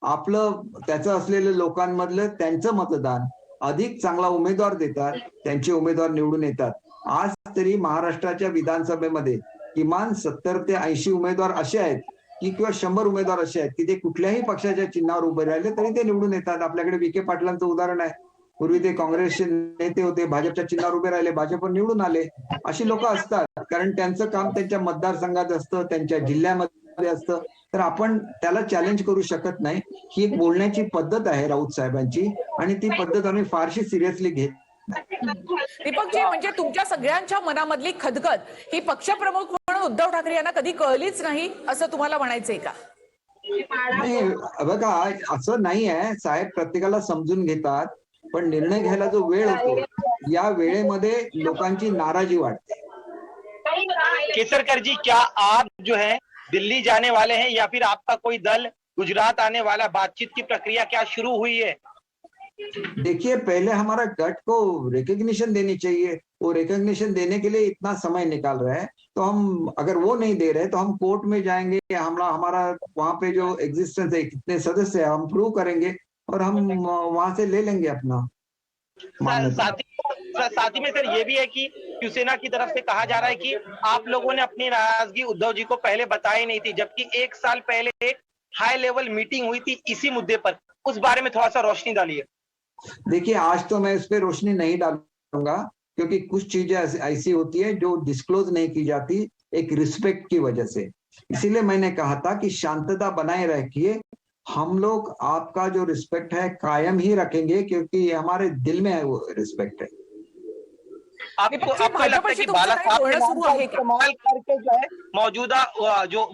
आपलं त्याचं असलेलं लोकांमधलं त्यांचं मतदान अधिक चांगला उमेदवार देतात, त्यांचे उमेदवार निवडून येतात. आज तरी महाराष्ट्राच्या विधानसभेमध्ये किमान 70 ते 80 उमेदवार असे आहेत की किंवा 100 उमेदवार असे आहेत की ते कुठल्याही पक्षाच्या चिन्हावर उभे राहिले तरी ते निवडून येतात. आपल्याकडे विखे पाटलांचं उदाहरण आहे. पूर्वी ते काँग्रेसचे नेते होते, भाजपच्या चिन्हावर उभे राहिले, भाजपवर निवडून आले. अशी लोक असतात, कारण त्यांचं काम त्यांच्या मतदारसंघात असतं, त्यांच्या जिल्ह्यामध्ये असतं. तर आपण त्याला चॅलेंज करू शकत नाही. ही एक बोलण्याची पद्धत आहे राऊत साहेबांची आणि ती पद्धत आम्ही फारशी सिरियसली घेत. दीपकजी, म्हणजे तुमच्या सगळ्यांच्या मनामधली खदखद ही पक्षप्रमुख म्हणून उद्धव ठाकरे यांना कधी कळलीच नाही असं तुम्हाला म्हणायचंय का? नाही बघा, असं नाही आहे. साहेब प्रत्येकाला समजून घेतात, पण निर्णय घ्यायला जो वेळ होतो या वेळेमध्ये लोकांची नाराजी वाढते. केसरकर जी, क्या आप जो है दिल्ली जाने वाले हैं या फिर आपका कोई दल गुजरात आने वाला? बातचीत की प्रक्रिया क्या शुरू हुई है? देखिए, पहले हमारा गट को रिकग्निशन देनी चाहिए. वो रिकग्निशन देने के लिए इतना समय निकाल रहा है, तो हम अगर वो नहीं दे रहे तो हम कोर्ट में जाएंगे. हमारा वहाँ पे जो एग्जिस्टेंस है, कितने सदस्य है, हम प्रूव करेंगे और हम वहां से ले लेंगे अपना. साथ ही में सर ये भी है कि शिवसेना की तरफ से कहा जा रहा है कि आप लोगों ने अपनी नाराजगी उद्धव जी को पहले बताई नहीं थी, जबकि 1 साल पहले एक हाई लेवल मीटिंग हुई थी इसी मुद्दे पर. उस बारे में थोड़ा सा रोशनी डालिए. देखिए, आज तो मैं इस पे रोशनी नहीं डालूंगा, क्योंकि कुछ चीजें ऐसी होती है जो डिस्क्लोज नहीं की जाती एक रिस्पेक्ट की वजह से. इसीलिए मैंने कहा था कि शांतता बनाए रखिए. हम लोग आपका जो रिस्पेक्ट है कायम ही रखेंगे, क्योंकि हमारे दिल में है वो रिस्पेक्ट है. आपको लगता है कि बाला साहब के नाम का इस्तेमाल करके जो है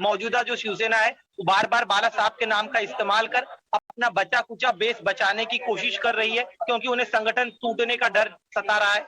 मौजूदा जो शिवसेना है वो बार बार बाला साहब के नाम का इस्तेमाल कर अपना बचा कुचा बेस बचाने की कोशिश कर रही है, क्योंकि उन्हें संगठन टूटने का डर सता रहा है?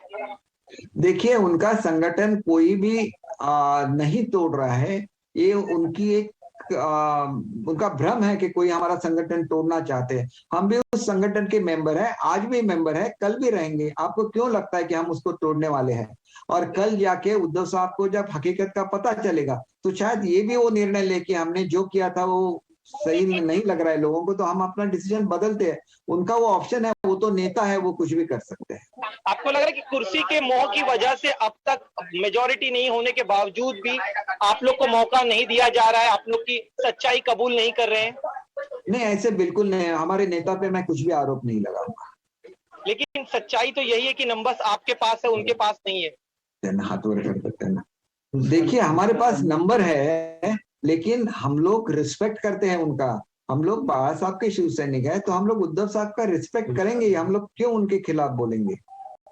देखिए, उनका संगठन कोई भी नहीं तोड़ रहा है. ये उनकी एक उनका भ्रम है कि कोई हमारा संगठन तोड़ना चाहते हैं. हम भी उस संगठन के मेंबर हैं, आज भी मेंबर है, कल भी रहेंगे. आपको क्यों लगता है कि हम उसको तोड़ने वाले हैं? और कल जाके उद्धव साहब को जब हकीकत का पता चलेगा तो शायद ये भी वो निर्णय लेके हमने जो किया था वो सही नहीं लग रहा है लोगों को, तो हम अपना डिसीजन बदलते हैं. उनका वो ऑप्शन है, वो तो नेता है, वो कुछ भी कर सकते हैं. आपको लग रहा है कि कुर्सी के मोह की वजह से अब तक मेजॉरिटी नहीं होने के बावजूद भी आप लोग को मौका नहीं दिया जा रहा है, आप लोग की सच्चाई कबूल नहीं कर रहे हैं? नहीं, ऐसे बिल्कुल नहीं. हमारे नेता पे मैं कुछ भी आरोप नहीं लगाऊंगा. लेकिन सच्चाई तो यही है कि नंबर्स आपके पास है, उनके पास नहीं है. हाथ वर कर सकते हैं ना. देखिए, हमारे पास नंबर है, लेकिन हम लोग रिस्पेक्ट करते हैं उनका. हम लोग बाला साहब के शिवसैनिक है, तो हम लोग उद्धव साहब का रिस्पेक्ट करेंगे. हम लोग क्यों उनके खिलाफ बोलेंगे?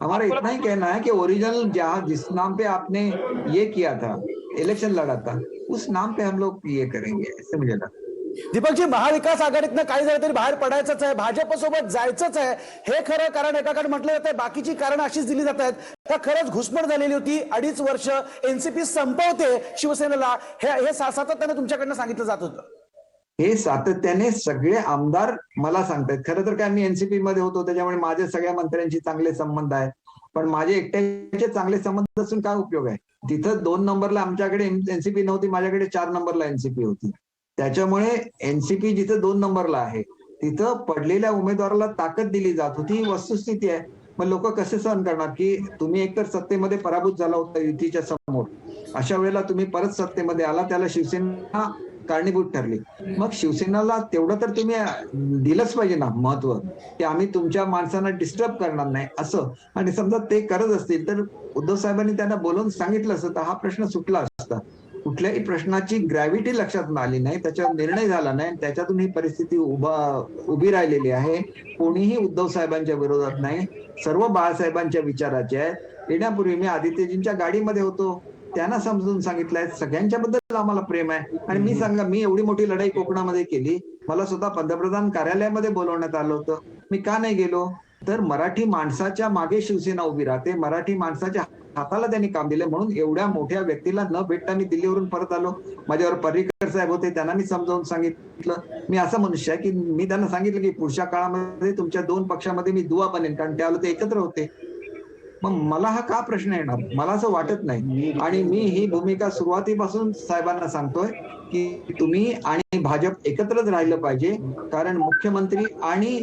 हमारा इतना ही कहना है कि ओरिजिनल जिस नाम पे आपने ये किया था, इलेक्शन लड़ा था, उस नाम पे हम लोग ये करेंगे, ऐसे मुझे लगता. दीपकजी, महाविकास आघाडीतनं काही झालं तरी बाहेर पडायचंच आहे, भाजपसोबत जायचंच आहे, हे खरं कारण एकाकडे म्हटलं जात आहे. बाकीची कारण अशीच दिली जात आहेत. त्या खरंच घुसमट झालेली होती. 2.5 वर्ष एनसीपी संपवते शिवसेनेला, हे सातत्याने तुमच्याकडनं सांगितलं जात होतं. हे सातत्याने सगळे आमदार मला सांगतात. खरं तर काय, मी एनसीपी मध्ये होतो, त्याच्यामुळे माझे सगळ्या मंत्र्यांशी चांगले संबंध आहेत. पण माझे एकट्याचे चांगले संबंध असून काय उपयोग आहे? तिथं 2 नंबरला आमच्याकडे एनसीपी नव्हती, माझ्याकडे 4 नंबरला एनसीपी होती. त्याच्यामुळे एनसीपी जिथे 2 नंबरला आहे तिथं पडलेल्या उमेदवाराला ताकद दिली जात होती, ही वस्तुस्थिती आहे. मग लोक कसे सहन करणार की तुम्ही एकतर सत्तेमध्ये पराभूत झाला होता युतीच्या समोर, अशा वेळेला तुम्ही परत सत्तेमध्ये आला, त्याला शिवसेना कारणीभूत ठरली. मग शिवसेनेला तेवढं तर तुम्ही दिलंच पाहिजे ना महत्व, की आम्ही तुमच्या माणसांना डिस्टर्ब करणार नाही असं. आणि समजा ते करत असतील तर उद्धव साहेबांनी त्यांना बोलवून सांगितलं असतं तर हा प्रश्न सुटला असता. कुठल्याही प्रश्नाची ग्रॅव्हिटी लक्षात आली नाही, त्याच्यावर निर्णय झाला नाही, त्याच्यातून ही परिस्थिती उभी राहिलेली आहे. कोणीही उद्धव साहेबांच्या विरोधात नाही, सर्व बाळासाहेबांच्या विचाराचे आहेत. येण्यापूर्वी मी आदित्यजींच्या गाडीमध्ये होतो, त्यांना समजून सांगितलंय सगळ्यांच्या बद्दल आम्हाला प्रेम आहे. आणि मी सांगा, मी एवढी मोठी लढाई कोकणामध्ये केली, मला स्वतः पंतप्रधान कार्यालयामध्ये बोलवण्यात आलं होतं, मी का नाही गेलो? तर मराठी माणसाच्या मागे शिवसेना उभी राहते, मराठी माणसाच्या हाताला त्यांनी काम दिले, म्हणून एवढ्या मोठ्या व्यक्तीला न भेटता मी दिल्लीवरून परत आलो. माझ्यावर पर्रिकर साहेब होते, त्यांना मी समजावून सांगितलं. मी असा मनुष्य आहे की मी त्यांना सांगितलं की पुढच्या काळामध्ये तुमच्या दोन पक्षामध्ये मी दुवा बनेन, कारण त्यावेळेला ते एकत्र होते. मग मला हा का प्रश्न येणार? मला असं वाटत नाही. आणि मी ही भूमिका सुरुवातीपासून साहेबांना सांगतोय की तुम्ही आणि भाजप एकत्रच राहिलं पाहिजे, कारण मुख्यमंत्री आणि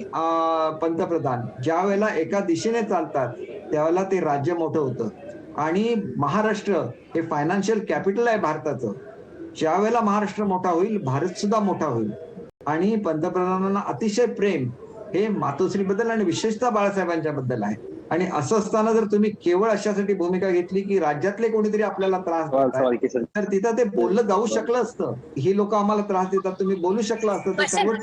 पंतप्रधान ज्या वेळेला एका दिशेने चालतात त्यावेळेला ते राज्य मोठं होतं. आणि महाराष्ट्र हे फायनान्शियल कॅपिटल आहे भारताचं. ज्या वेळेला महाराष्ट्र मोठा होईल, भारत सुद्धा मोठा होईल. आणि पंतप्रधानांना अतिशय प्रेम हे मातोश्री बद्दल आणि विशेषतः बाळासाहेबांच्या बद्दल आहे. आणि असं असताना जर तुम्ही केवळ अशासाठी भूमिका घेतली की राज्यातले कोणीतरी आपल्याला त्रास देतात, तर तिथं ते बोललं जाऊ शकलं असतं. ही लोक आम्हाला त्रास देतात, तुम्ही बोलू शकला असतं. तर सर्वोच्च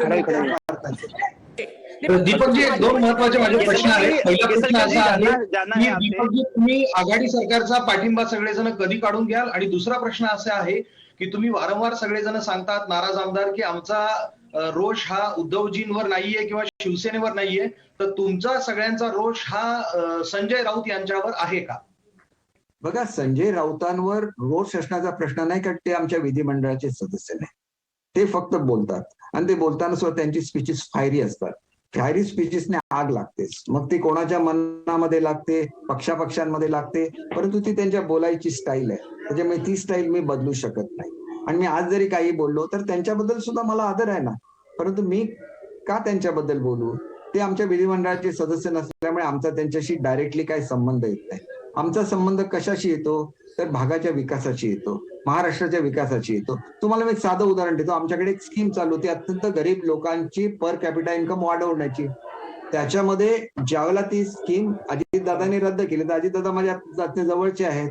दीपकजी, दोन महत्वाचे माझे प्रश्न आहेत. पहिला प्रश्न असा आहे की दीपकजी, तुम्ही आघाडी सरकारचा पाठिंबा सगळेजण कधी काढून घ्याल? आणि दुसरा प्रश्न असा आहे की तुम्ही वारंवार सगळेजण सांगतात, नाराज आमदार, की आमचा रोष हा उद्धवजींवर नाहीये किंवा शिवसेनेवर नाहीये, तर तुमचा सगळ्यांचा रोष हा संजय राऊत यांच्यावर आहे का? बघा, संजय राऊतांवर रोष असण्याचा प्रश्न नाही, कारण ते आमच्या विधिमंडळाचे सदस्य नाही. ते फक्त बोलतात आणि ते बोलताना सुद्धा त्यांची स्पीचेस फायरी असतात. फायरी स्पीचेसने आग लागतेच, मग ती कोणाच्या मनामध्ये लागते, पक्षापक्षांमध्ये लागते, परंतु ती त्यांच्या बोलायची स्टाईल आहे. त्याच्यामुळे ती स्टाईल मी बदलू शकत नाही. आणि मी आज जरी काही बोललो तर त्यांच्याबद्दल सुद्धा मला आदर आहे ना, परंतु मी का त्यांच्याबद्दल बोलू? ते आमच्या विधिमंडळाचे सदस्य नसल्यामुळे आमचा त्यांच्याशी डायरेक्टली काही संबंध येत नाही. आमचा संबंध कशाशी येतो? तर भागाच्या विकासाची येतो, महाराष्ट्राच्या विकासाची येतो. तुम्हाला मी एक साधं उदाहरण देतो. आमच्याकडे एक स्कीम चालू होती अत्यंत गरीब लोकांची पर कॅपिटा इन्कम वाढवण्याची. त्याच्यामध्ये ज्यावेळेला ती स्कीम अजितदादांनी रद्द केली, तर अजितदादा माझ्या जवळचे आहेत.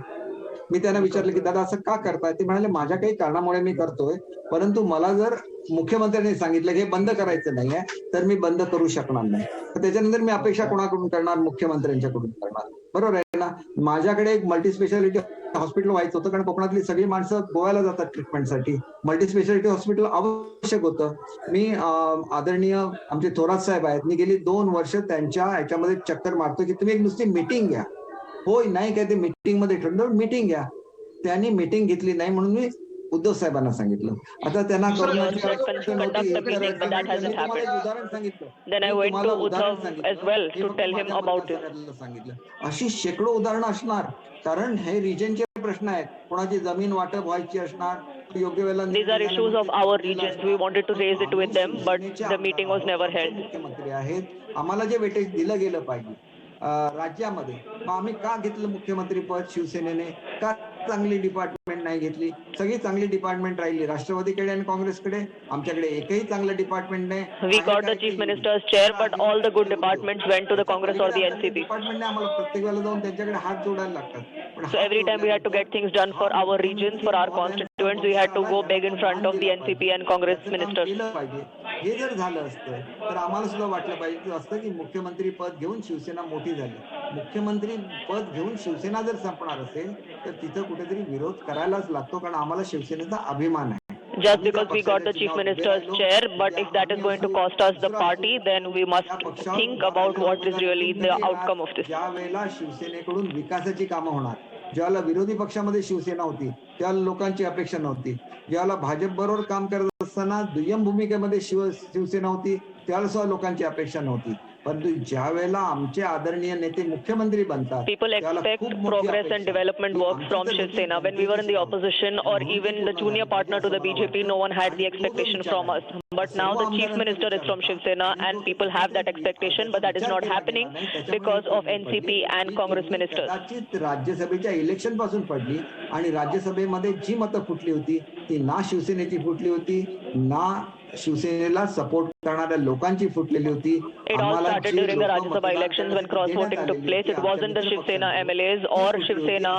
मी त्यांना विचारलं की दादा असं का करताय? ते म्हणाले माझ्या काही कारणामुळे मी करतोय, परंतु मला जर मुख्यमंत्र्यांनी सांगितलं की हे बंद करायचं नाहीये तर मी बंद करू शकणार नाही. तर त्याच्यानंतर मी अपेक्षा कोणाकडून करणार? मुख्यमंत्र्यांच्याकडून करणार. बरोबर आहे ना? माझ्याकडे एक मल्टीस्पेशालिटी हॉस्पिटल व्हायचं होतं, कारण कोकणातली सगळी माणसं गोव्याला जातात ट्रीटमेंटसाठी. मल्टीस्पेशालिटी हॉस्पिटल आवश्यक होतं. मी आदरणीय आमचे थोरात साहेब आहेत, मी गेली 2 वर्ष त्यांच्या ह्याच्यामध्ये चक्कर मारतो की तुम्ही एक नुसती मीटिंग घ्या. होय, नाही काय ते मीटिंग मध्ये ठरलं, मीटिंग घ्या. त्यांनी मीटिंग घेतली नाही म्हणून मी उद्धव साहेबांना सांगितलं. आता त्यांना उदाहरण सांगितलं. अशी शेकडो उदाहरणं असणार, कारण हे रिजनचे प्रश्न आहेत. कोणाची जमीन वाटप व्हायची असणार, योग्य वेळेला मुख्यमंत्री आहेत, आम्हाला जे वेटेज दिलं गेलं पाहिजे राज्यामध्ये, मग आम्ही का घेतलं मुख्यमंत्री पद? शिवसेनेने का चांगली डिपार्टमेंट नाही घेतली? सगळी चांगली डिपार्टमेंट राहिली राष्ट्रवादीकडे आणि काँग्रेसकडे. आमच्याकडे एकही चांगलं डिपार्टमेंट नाही. We got the chief minister's chair, but all the good departments went to the Congress or the NCP. डिपार्टमेंटने आम्हाला प्रत्येक वेळेला जाऊन त्यांच्याकडे हात जोडायला लागतात. So every time we had to get things done for our regions, for our constituents, we had to go beg in front of the NCP and Congress ministers. हे जर झालं असतं तर आम्हाला सुद्धा वाटलं पाहिजे असतं की मुख्यमंत्री पद घेऊन शिवसेना मोठी झाली. मुख्यमंत्री पद घेऊन शिवसेना जर संपणार असेल तर तिथं कुठेतरी विरोध करायलाच लागतो, कारण आम्हाला शिवसेनेचा अभिमान आहे. Just because we got the chief minister's chair, but if that is going to cost us the party, then we must think about what is really the outcome of this. ज्या वेळेला शिवसेनेकडून विकासाची कामं होणार, ज्यावेळेला विरोधी पक्षामध्ये शिवसेना होती त्यावेळेला लोकांची अपेक्षा नव्हती. ज्यावेळेला भाजप बरोबर काम करत असताना दुय्यम भूमिकेमध्ये शिवसेना होती त्यावेळेला सुद्धा लोकांची अपेक्षा नव्हती. परंतु ज्या वेळेला आमचे आदरणीय नेते मुख्यमंत्री बनतात, people expect progress and development work from Shiv Sena. When we were in the opposition or even the junior partner to the BJP, no one had the expectation from us. But now the chief minister is from Shiv Sena and people have that expectation, but that is not happening because of NCP and Congress ministers. कदाचित राज्यसभेच्या election पासून पडली आणि राज्यसभेमध्ये जी मतं फुटली होती ती ना शिवसेनेची फुटली होती ना शिवसेनेला सपोर्ट करणाऱ्या लोकांची फुटलेली होती. It all started during the Rajya Sabha elections when cross voting took place. It wasn't the Shiv Sena MLAs or Shiv Sena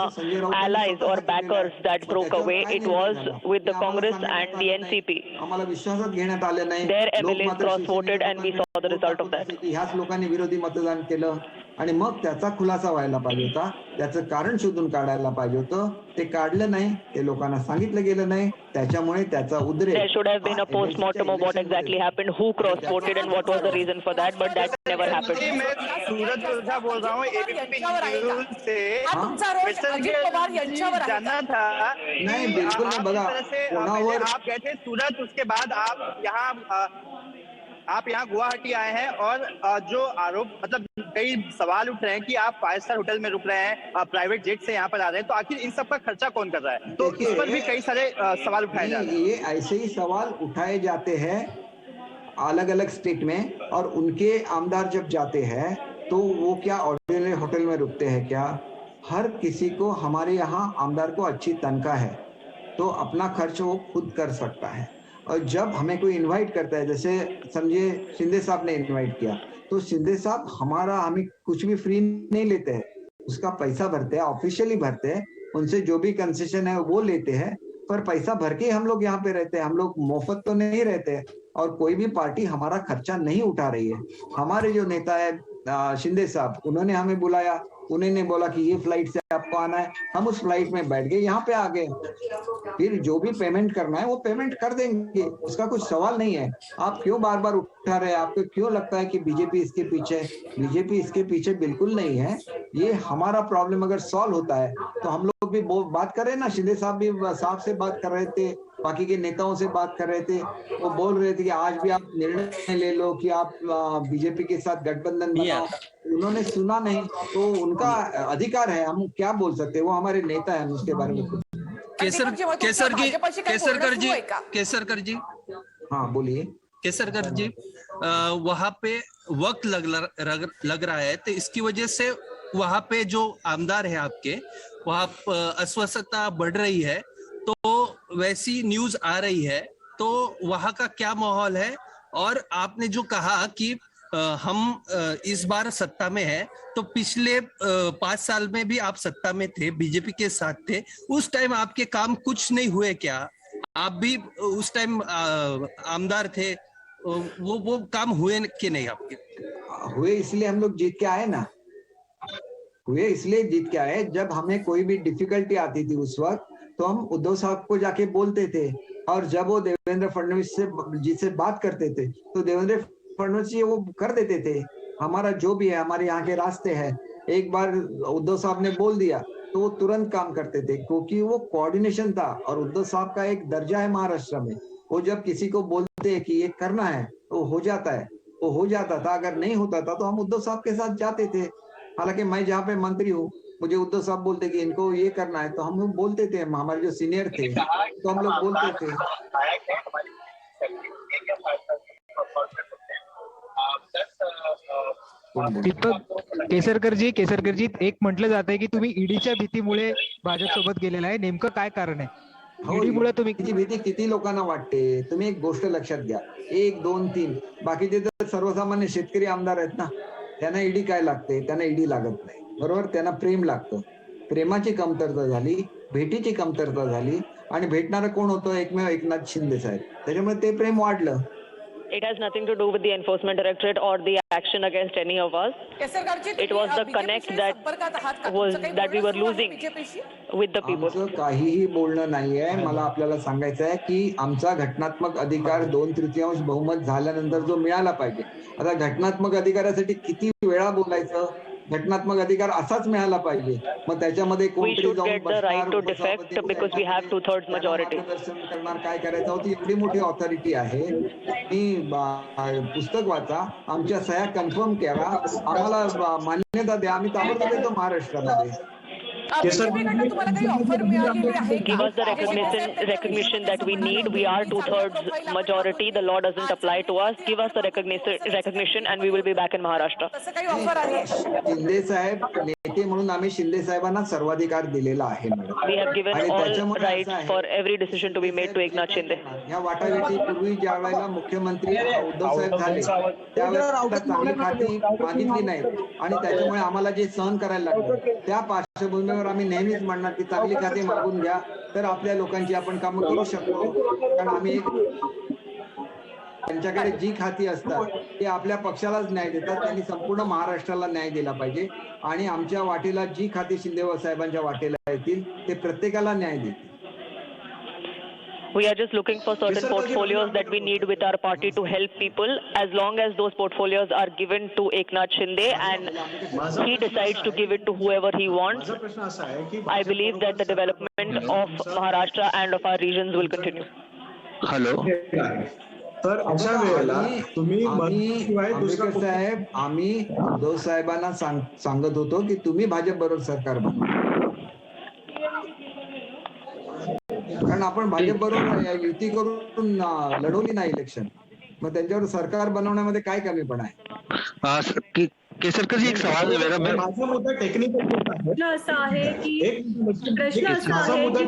allies or backers that broke away. It was with the Congress and the NCP. आम्हाला विश्वासात घेण्यात आले नाही. Their MLAs cross voted and we saw the result of that. ह्याच लोकांनी विरोधी मतदान केलं आणि मग त्याचा खुलासा व्हायला पाहिजे होता. त्याचं कारण शोधून काढायला पाहिजे होतं. ते काढलं नाही, ते लोकांना सांगितलं गेलं नाही. त्याच्यामुळे त्याचा उद्रेक. There should have been a post-mortem of what exactly happened, who cross-voted and what was the reason for that, but that never happened. मैं सूरज ओझा बोल रहा हूँ एबीपी न्यूज से। अजित पवार यांच्यावर आहे जानना था नाही, बिलकुल नाही. बघा, कोणावर आप कहते सूरज, उसके बाद आप यहाँ गुवाहाटी आए हैं और जो आरोप मतलब कई सवाल उठ रहे हैं कि आप 5 स्टार होटल में रुक रहे हैं, प्राइवेट जेट से यहाँ पर आ रहे हैं, तो आखिर इन सब का खर्चा कौन कर रहा है? तो इस पर भी कई सारे सवाल उठाए जा रहे हैं। ये ऐसे ही सवाल उठाए जाते हैं अलग अलग स्टेट में, और उनके आमदार जब जाते हैं तो वो क्या ऑर्डिनरी होटल में रुकते हैं क्या? हर किसी को, हमारे यहाँ आमदार को अच्छी तनख्वाह है तो अपना खर्च वो खुद कर सकता है। और जब हमें कोई इनवाइट करता है, जैसे समझिए शिंदे साहब ने इनवाइट किया, तो शिंदे साहब हमें कुछ भी फ्री नहीं लेते हैं, उसका पैसा भरते हैं, ऑफिशियली भरते हैं, उनसे जो भी कंसेशन है वो लेते हैं, पर पैसा भर के हम लोग यहाँ पे रहते हैं। हम लोग मुफ्त तो नहीं रहते हैं और कोई भी पार्टी हमारा खर्चा नहीं उठा रही है। हमारे जो नेता है शिंदे साहब, उन्होंने हमें बुलाया, उन्होंने बोला कि ये फ्लाइट से आपको आना है, हम उस फ्लाइट में बैठ गए, यहाँ पे आ गए। फिर जो भी पेमेंट करना है वो पेमेंट कर देंगे, उसका कुछ सवाल नहीं है। आप क्यों बार बार उठा रहे हैं? आपको क्यों लगता है कि बीजेपी इसके पीछे? बीजेपी इसके पीछे बिल्कुल नहीं है। ये हमारा प्रॉब्लम अगर सॉल्व होता है तो हम लोग भी बात कर रहे हैं ना, शिंदे साहब भी साहब से बात कर रहे थे, बाकी के नेताओं से बात कर रहे थे, वो बोल रहे थे कि आज भी आप निर्णय ले लो कि आप बीजेपी के साथ गठबंधन बनाओ। उन्होंने सुना नहीं, तो उनका अधिकार है, हम क्या बोल सकते हैं, वो हमारे नेता है, हम उसके बारे में कुछ। केसरकर जी, हाँ बोलिए। केसरकर जी, वहाँ पे वक्त लग रहा है, तो इसकी वजह से वहाँ पे जो आमदार है आपके, वहाँ अस्वस्थता बढ़ रही है, तो वैसी न्यूज आ रही है, तो वहाँ का क्या माहौल है? और आपने जो कहा कि हम इस बार सत्ता में है, तो पिछले 5 साल में भी आप सत्ता में थे, बीजेपी के साथ थे, उस टाइम आपके काम कुछ नहीं हुए क्या? आप भी उस टाइम आमदार थे, वो काम हुए कि नहीं आपके? हुए, इसलिए हम लोग जीत के आए ना, हुए इसलिए जीत के आए। जब हमें कोई भी डिफिकल्टी आती थी उस वक्त, तो हम उद्धव साहब को जाके बोलते थे, और जब वो देवेंद्र फडणवीस जी से बात करते थे तो देवेंद्र फडणवीस जी वो कर देते थे। हमारा जो भी है, हमारे यहाँ के रास्ते हैं, एक बार उद्धव साहब ने बोल दिया तो वो तुरंत काम करते थे, क्योंकि वो कोऑर्डिनेशन था। और उद्धव साहब का एक दर्जा है महाराष्ट्र में, वो जब किसी को बोलते हैं कि ये करना है तो हो जाता है, वो हो जाता था। अगर नहीं होता था तो हम उद्धव साहब के साथ जाते थे। हालांकि मैं जहाँ पे मंत्री हूँ, मुझे उद्धव साहब बोलते कि इनको ये करना है, तो हम लोग बोलते थे, हमारे जो सीनियर थे तो हम लोग बोलते थे। दीपक केसरकर जी, एक म्हटलं जात आहे की तुम्ही ईडीच्या भीतीमुळे भाजप सोबत गेलेला आहे, नेमकं काय कारण आहे? ईडीमुळे तुम्ही भीती किती लोकांना वाटते? तुम्ही एक गोष्ट लक्षात घ्या, 1, 2, 3 बाकीचे तर सर्वसामान्य शेतकरी आमदार आहेत ना, त्यांना ईडी काय लागते? त्यांना ईडी लागत नाही, बरोबर? त्यांना प्रेम लागतं, प्रेमाची कमतरता झाली, भेटीची कमतरता झाली, आणि भेटणारं कोण होतं? एकमेव एकनाथ शिंदे साहेब, त्याच्यामुळे ते प्रेम वाढलं। It has nothing to do with the enforcement directorate or the action against any of us. It was the connect that we were losing with the people. आमचं काहीही बोलणं नाहीये। मला आपल्याला सांगायचं आहे की आमचा घटनात्मक अधिकार 2/3 बहुमत झाल्यानंतर जो मिळाला पाहिजे। आता घटनात्मक अधिकारासाठी किती वेळा बोलायचं घटनात्मक अधिकार असाच मिळाला पाहिजे. मग त्याच्यामध्ये We कोणतरी should जाऊन get the right to बसणार, defect because we have 2/3 majority. मार्गदर्शन करणार, काय करायचं होती, एवढी मोठी ऑथॉरिटी आहे. तुम्ही पुस्तक वाचा, आमच्या सह्या कन्फर्म करा, आम्हाला मान्यता द्या, आम्ही ताबडतोब येतो महाराष्ट्रामध्ये. BJP कडनं तुम्हाला काही ऑफर मिळालेली आहे का? Give us the recognition that we need. We are 2/3 majority. The law doesn't apply to us. Give us the recognition and we will be back in Maharashtra. तसं काही ऑफर आली आहे? शिंदे साहेब नेते म्हणून आम्ही शिंदे साहेबांना सर्वाधिकार दिलेला आहे मॅडम. We have given आणि all त्याच्यामुळे rights असं आहे, for every decision to be made to Eknath Shinde. या वाटाघाटीपूर्वी ज्या वेळेला मुख्यमंत्री उद्धव साहेब झाले त्यावेळेला चांगली खाती मागितली नाही आणि त्याच्यामुळे आम्हाला जे सहन करायला लागलं, त्या पार्श्वभूमीवर आम्ही नेहमीच म्हणणार की चांगली खाती मागून घ्या, तर आपल्या लोकांची आपण कामं करू शकतो. कारण आम्ही त्यांच्याकडे जी खाती असतात ते आपल्या पक्षालाच न्याय देतात, त्यांनी संपूर्ण महाराष्ट्राला न्याय दिला पाहिजे आणि आमच्या वाटेला जी खाती शिंदे साहेबांच्या वाटेला येतील ते प्रत्येकाला न्याय देतील. We are just looking for certain portfolios that we need with our party to help people. As long as those portfolios are given to Eknath Shinde and he decides to give it to whoever he wants, I believe that the development of Maharashtra and of our regions will continue. Hello. तर अशा वेळेला तुम्ही आंबेडकर साहेब, आम्ही उद्धव साहेबांना सांगत होतो की तुम्ही भाजप बरोबर सरकार बना, कारण आपण भाजप बरोबर युती करून लढवली नाही इलेक्शन. मग त्यांच्यावर सरकार बनवण्यामध्ये काय कमीपणा आहे? केसरकर एक सवाल है मेरा. माझा मुद्दा टेक्निकल प्रश्न असा आहे की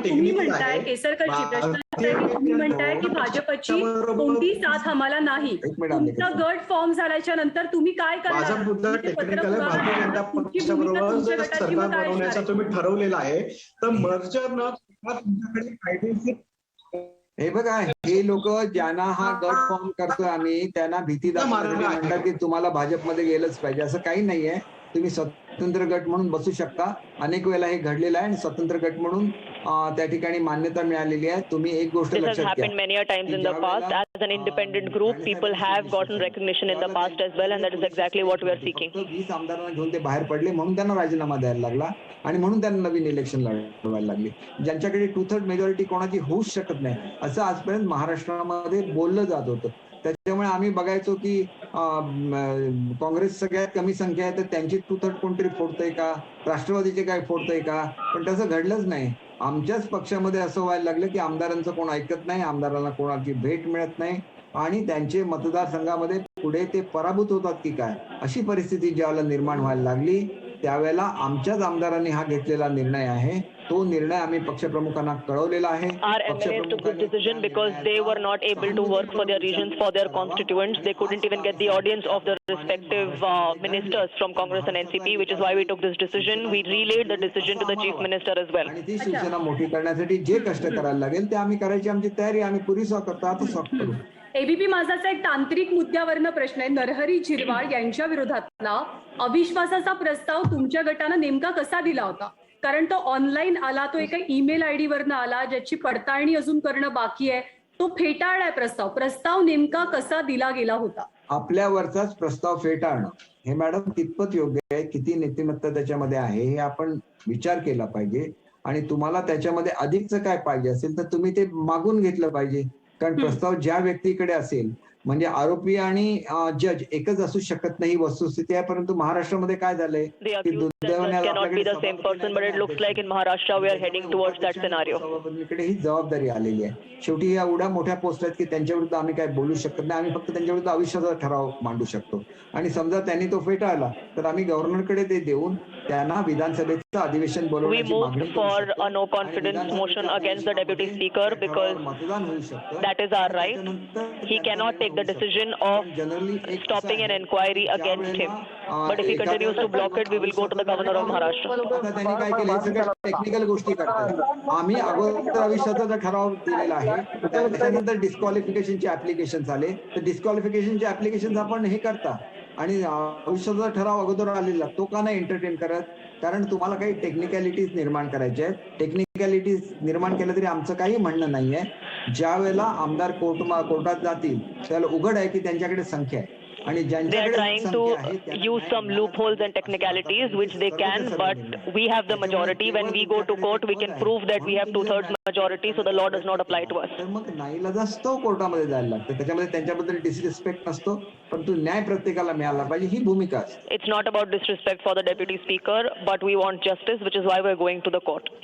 तुम्ही म्हणताय, केसरकरजी प्रश्न असा आहे की तुम्ही म्हणताय की भाजपची कोणती साथ आम्हाला नाही. तुमचा गट फॉर्म झाल्याच्या नंतर तुम्ही काय करणार? माझा मुद्दा टेक्निकल आहे. भारतीय जनता पक्षाबरोबर जर सरकार बनवण्याचा तुम्ही ठरवलेला आहे तर मर्जर न तुमच्याकडे कायदेशीर. हे बघा, हे लोक ज्यांना हा गट फॉर्म करतोय आम्ही त्यांना भीती दाखवण्यासाठी म्हणतात की तुम्हाला भाजपमध्ये गेलंच पाहिजे. असं काही नाहीये. तुम्ही स्वतंत्र गट म्हणून बसू शकता. अनेक वेळेला हे घडलेलं आहे आणि स्वतंत्र गट म्हणून त्या ठिकाणी मान्यता मिळालेली आहे. तुम्ही एक गोष्ट This has लक्षात happened many a times in the past. As an independent group, people have gotten recognition in the past as well, and that is exactly what we are seeking. 20 आमदारांना घेऊन ते बाहेर पडले म्हणून त्यांना राजीनामा द्यायला लागला आणि म्हणून त्यांना नवीन इलेक्शन लढवायला लागली. ज्यांच्याकडे 2/3 मेजॉरिटी कोणाची होऊच शकत नाही असं आजपर्यंत महाराष्ट्रामध्ये बोललं जात होतं. त्याच्यामुळे आम्ही बघायचो की काँग्रेस सगळ्यात कमी संख्या आहे तर त्यांची 2/3 कोणतरी फोडतंय का, राष्ट्रवादीचे काय फोडतंय का, पण तसं घडलंच नाही. आमच्याच पक्षामध्ये असं व्हायला लागलं की आमदारांचं कोण ऐकत नाही, आमदारांना कोणाची भेट मिळत नाही आणि त्यांचे मतदारसंघामध्ये पुढे ते पराभूत होतात की काय, अशी परिस्थिती ज्यावेळेला निर्माण व्हायला लागली त्यावेळेला आमच्याच आमदारांनी हा घेतलेला निर्णय आहे. तो निर्णय आम्ही पक्षप्रमुखांना कळवलेला आहे. Our MLAs took this decision because they were not able to work for their regions, for their constituents. They couldn't even get the audience of the respective ministers from Congress and NCP, which is why we took this decision. We relayed the decision to the chief minister as well. आणि ती शिवसेना मोठी करण्यासाठी जे कष्ट करायला लागेल ते आम्ही करायची आमची तयारी आम्ही पुरी करतो. आता सॉफ्ट करू. एबीपी माझाचा एक तांत्रिक मुद्द्यावरनं प्रश्न आहे. नरहरी झिरवाळ यांच्या विरोधातला अविश्वासाचा प्रस्ताव तुमच्या गटानं नेमका कसा दिला होता? कारण तो ऑनलाईन आला, तो एका ईमेल आयडी वरनं आला ज्याची पडताळणी अजून करणं बाकी आहे. तो फेटाळलाय प्रस्ताव नेमका कसा दिला गेला होता? आपल्यावरचाच प्रस्ताव फेटाळणं हे मॅडम कितपत योग्य आहे, किती नीतिमत्ता त्याच्यामध्ये आहे हे आपण विचार केला पाहिजे. आणि तुम्हाला त्याच्यामध्ये अधिकचं काय पाहिजे असेल तर तुम्ही ते मागून घेतलं पाहिजे. कारण प्रस्ताव ज्या व्यक्तीकडे असेल म्हणजे आरोपी आणि जज एकच असू शकत नाही वस्तुस्थिती आहे. परंतु महाराष्ट्रामध्ये काय झालंय की ही जबाबदारी आलेली आहे. शेवटी या एवढ्या मोठ्या पोस्ट आहेत की त्यांच्या विरुद्ध आम्ही काय बोलू शकत नाही. आम्ही फक्त त्यांच्या विरुद्ध अविश्वासाचा ठराव मांडू शकतो आणि समजा त्यांनी तो फेटाळला तर आम्ही गव्हर्नरकडे ते देऊन त्यांना विधानसभेचं अधिवेशन बोलवण्याची मागणी करू शकतो. No confidence motion against the deputy speaker because मतदान होऊ शकतं. that is our right. He cannot take the decision of stopping an inquiry against him. But if he continues to block it, we will go to the governor of Maharashtra. त्यांनी काय केलं, सगळ्या technical गोष्टी करतात. आम्ही अगोदर अविश्वासाचा ठराव दिलेला आहे, त्यानंतर डिस्क्वालिफिकेशनचे ऍप्लिकेशन आले तर डिस्क्वालिफिकेशनचे ऍप्लिकेशन आपण हे करता आणि अविश्वासाचा ठराव अगोदर आलेला तो का नाही एंटरटेन करत? कारण तुम्हाला काही टेक्निकॅलिटीज निर्माण करायच्या आहेत. टेक्निकॅलिटीज निर्माण केलं तरी आमचं काही म्हणणं नाहीये. ज्या वेळेला आमदार कोर्टात जातील त्यावेळेला उघड आहे की त्यांच्याकडे संख्या आहे. आणि They are ज्यांच्याकडे trying to संख्या आहे त्यांना use some loopholes and technicalities which they can, but we have the majority. When we go to court, we can prove that we have 2/3 majority, so the law does not apply to us. तर मग नाईलाज असतो कोर्टामध्ये जायला लागतं. त्याच्यामध्ये त्यांच्याबद्दल disrespect नसतो, पण तो न्याय प्रत्येकाला मिळाला पाहिजे ही भूमिका असते. It's not about disrespect for the deputy speaker, but we want justice, which is why we're going to the court.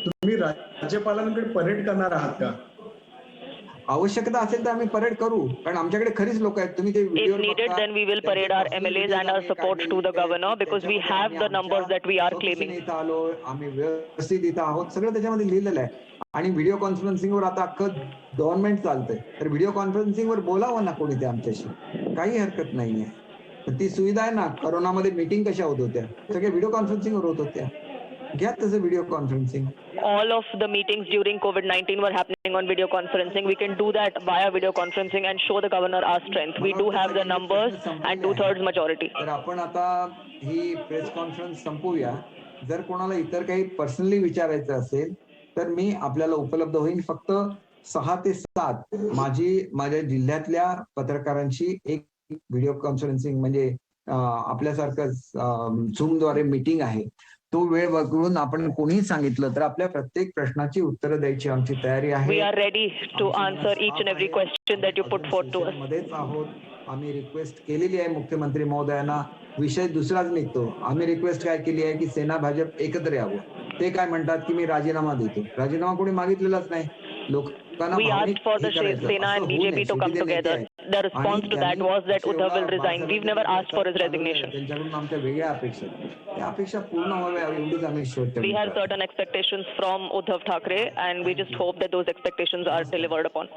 तुम्ही राज्यपालांकडे परेड करणार आहात का? आवश्यकता असेल तर आम्ही परेड करू, कारण आमच्याकडे खरीच लोक आहेत. तुम्ही ते If needed, then we will parade our MLAs and our support to the governor because we have the numbers that we are claiming. इथं आलो, आम्ही व्यवस्थित इथं आहोत, सगळं त्याच्यामध्ये लिहिलेलं आहे. आणि व्हिडिओ कॉन्फरन्सिंगवर आता अख्खं गव्हर्नमेंट चालतंय, तर व्हिडिओ कॉन्फरन्सिंगवर बोलावं ना कोणी ते आमच्याशी, काही हरकत नाहीये. ती सुविधा आहे ना. कोरोनामध्ये मीटिंग कशा होत होत्या, सगळ्या व्हिडिओ कॉन्फरन्सिंगवर होत होत्या. घ्या तसं video conferencing. All of the meetings during COVID-19 were happening on video conferencing. We can do that via video conferencing and show the governor our strength. We do have the numbers and 2/3 majority. तर आपण आता ही press conference संपवूया. जर कोणाला इतर काही personally विचारायचं असेल तर मी आपल्याला उपलब्ध होईल. फक्त 6 ते 7 माझ्या जिल्ह्यातल्या पत्रकारांची एक व्हिडिओ कॉन्फरन्सिंग म्हणजे आपल्यासारखं झूमद्वारे मीटिंग आहे. तो वेळ बघून आपण कोणीही सांगितलं तर आपल्या प्रत्येक प्रश्नाची उत्तरं द्यायची आमची तयारी आहे. We are ready to answer each and every question that you put forth to us. मध्येच आहोत. आम्ही रिक्वेस्ट केलेली आहे मुख्यमंत्री महोदयांना. विषय दुसराच निघतो. आम्ही रिक्वेस्ट काय केली आहे की सेना भाजप एकत्र यावं. ते काय म्हणतात की मी राजीनामा देतो. राजीनामा कोणी मागितलेलाच नाही. लोकांना We asked for the Sena and BJP to come together. The response to that was that Uddhav will resign. We've never asked for his resignation. त्यांच्याकडून आमच्या वेगळ्या अपेक्षा आहेत. त्या अपेक्षा पूर्ण व्हाव्या एवढीच आम्ही शोधतो. We have certain expectations from Uddhav Thackeray and we just hope that those expectations are delivered upon.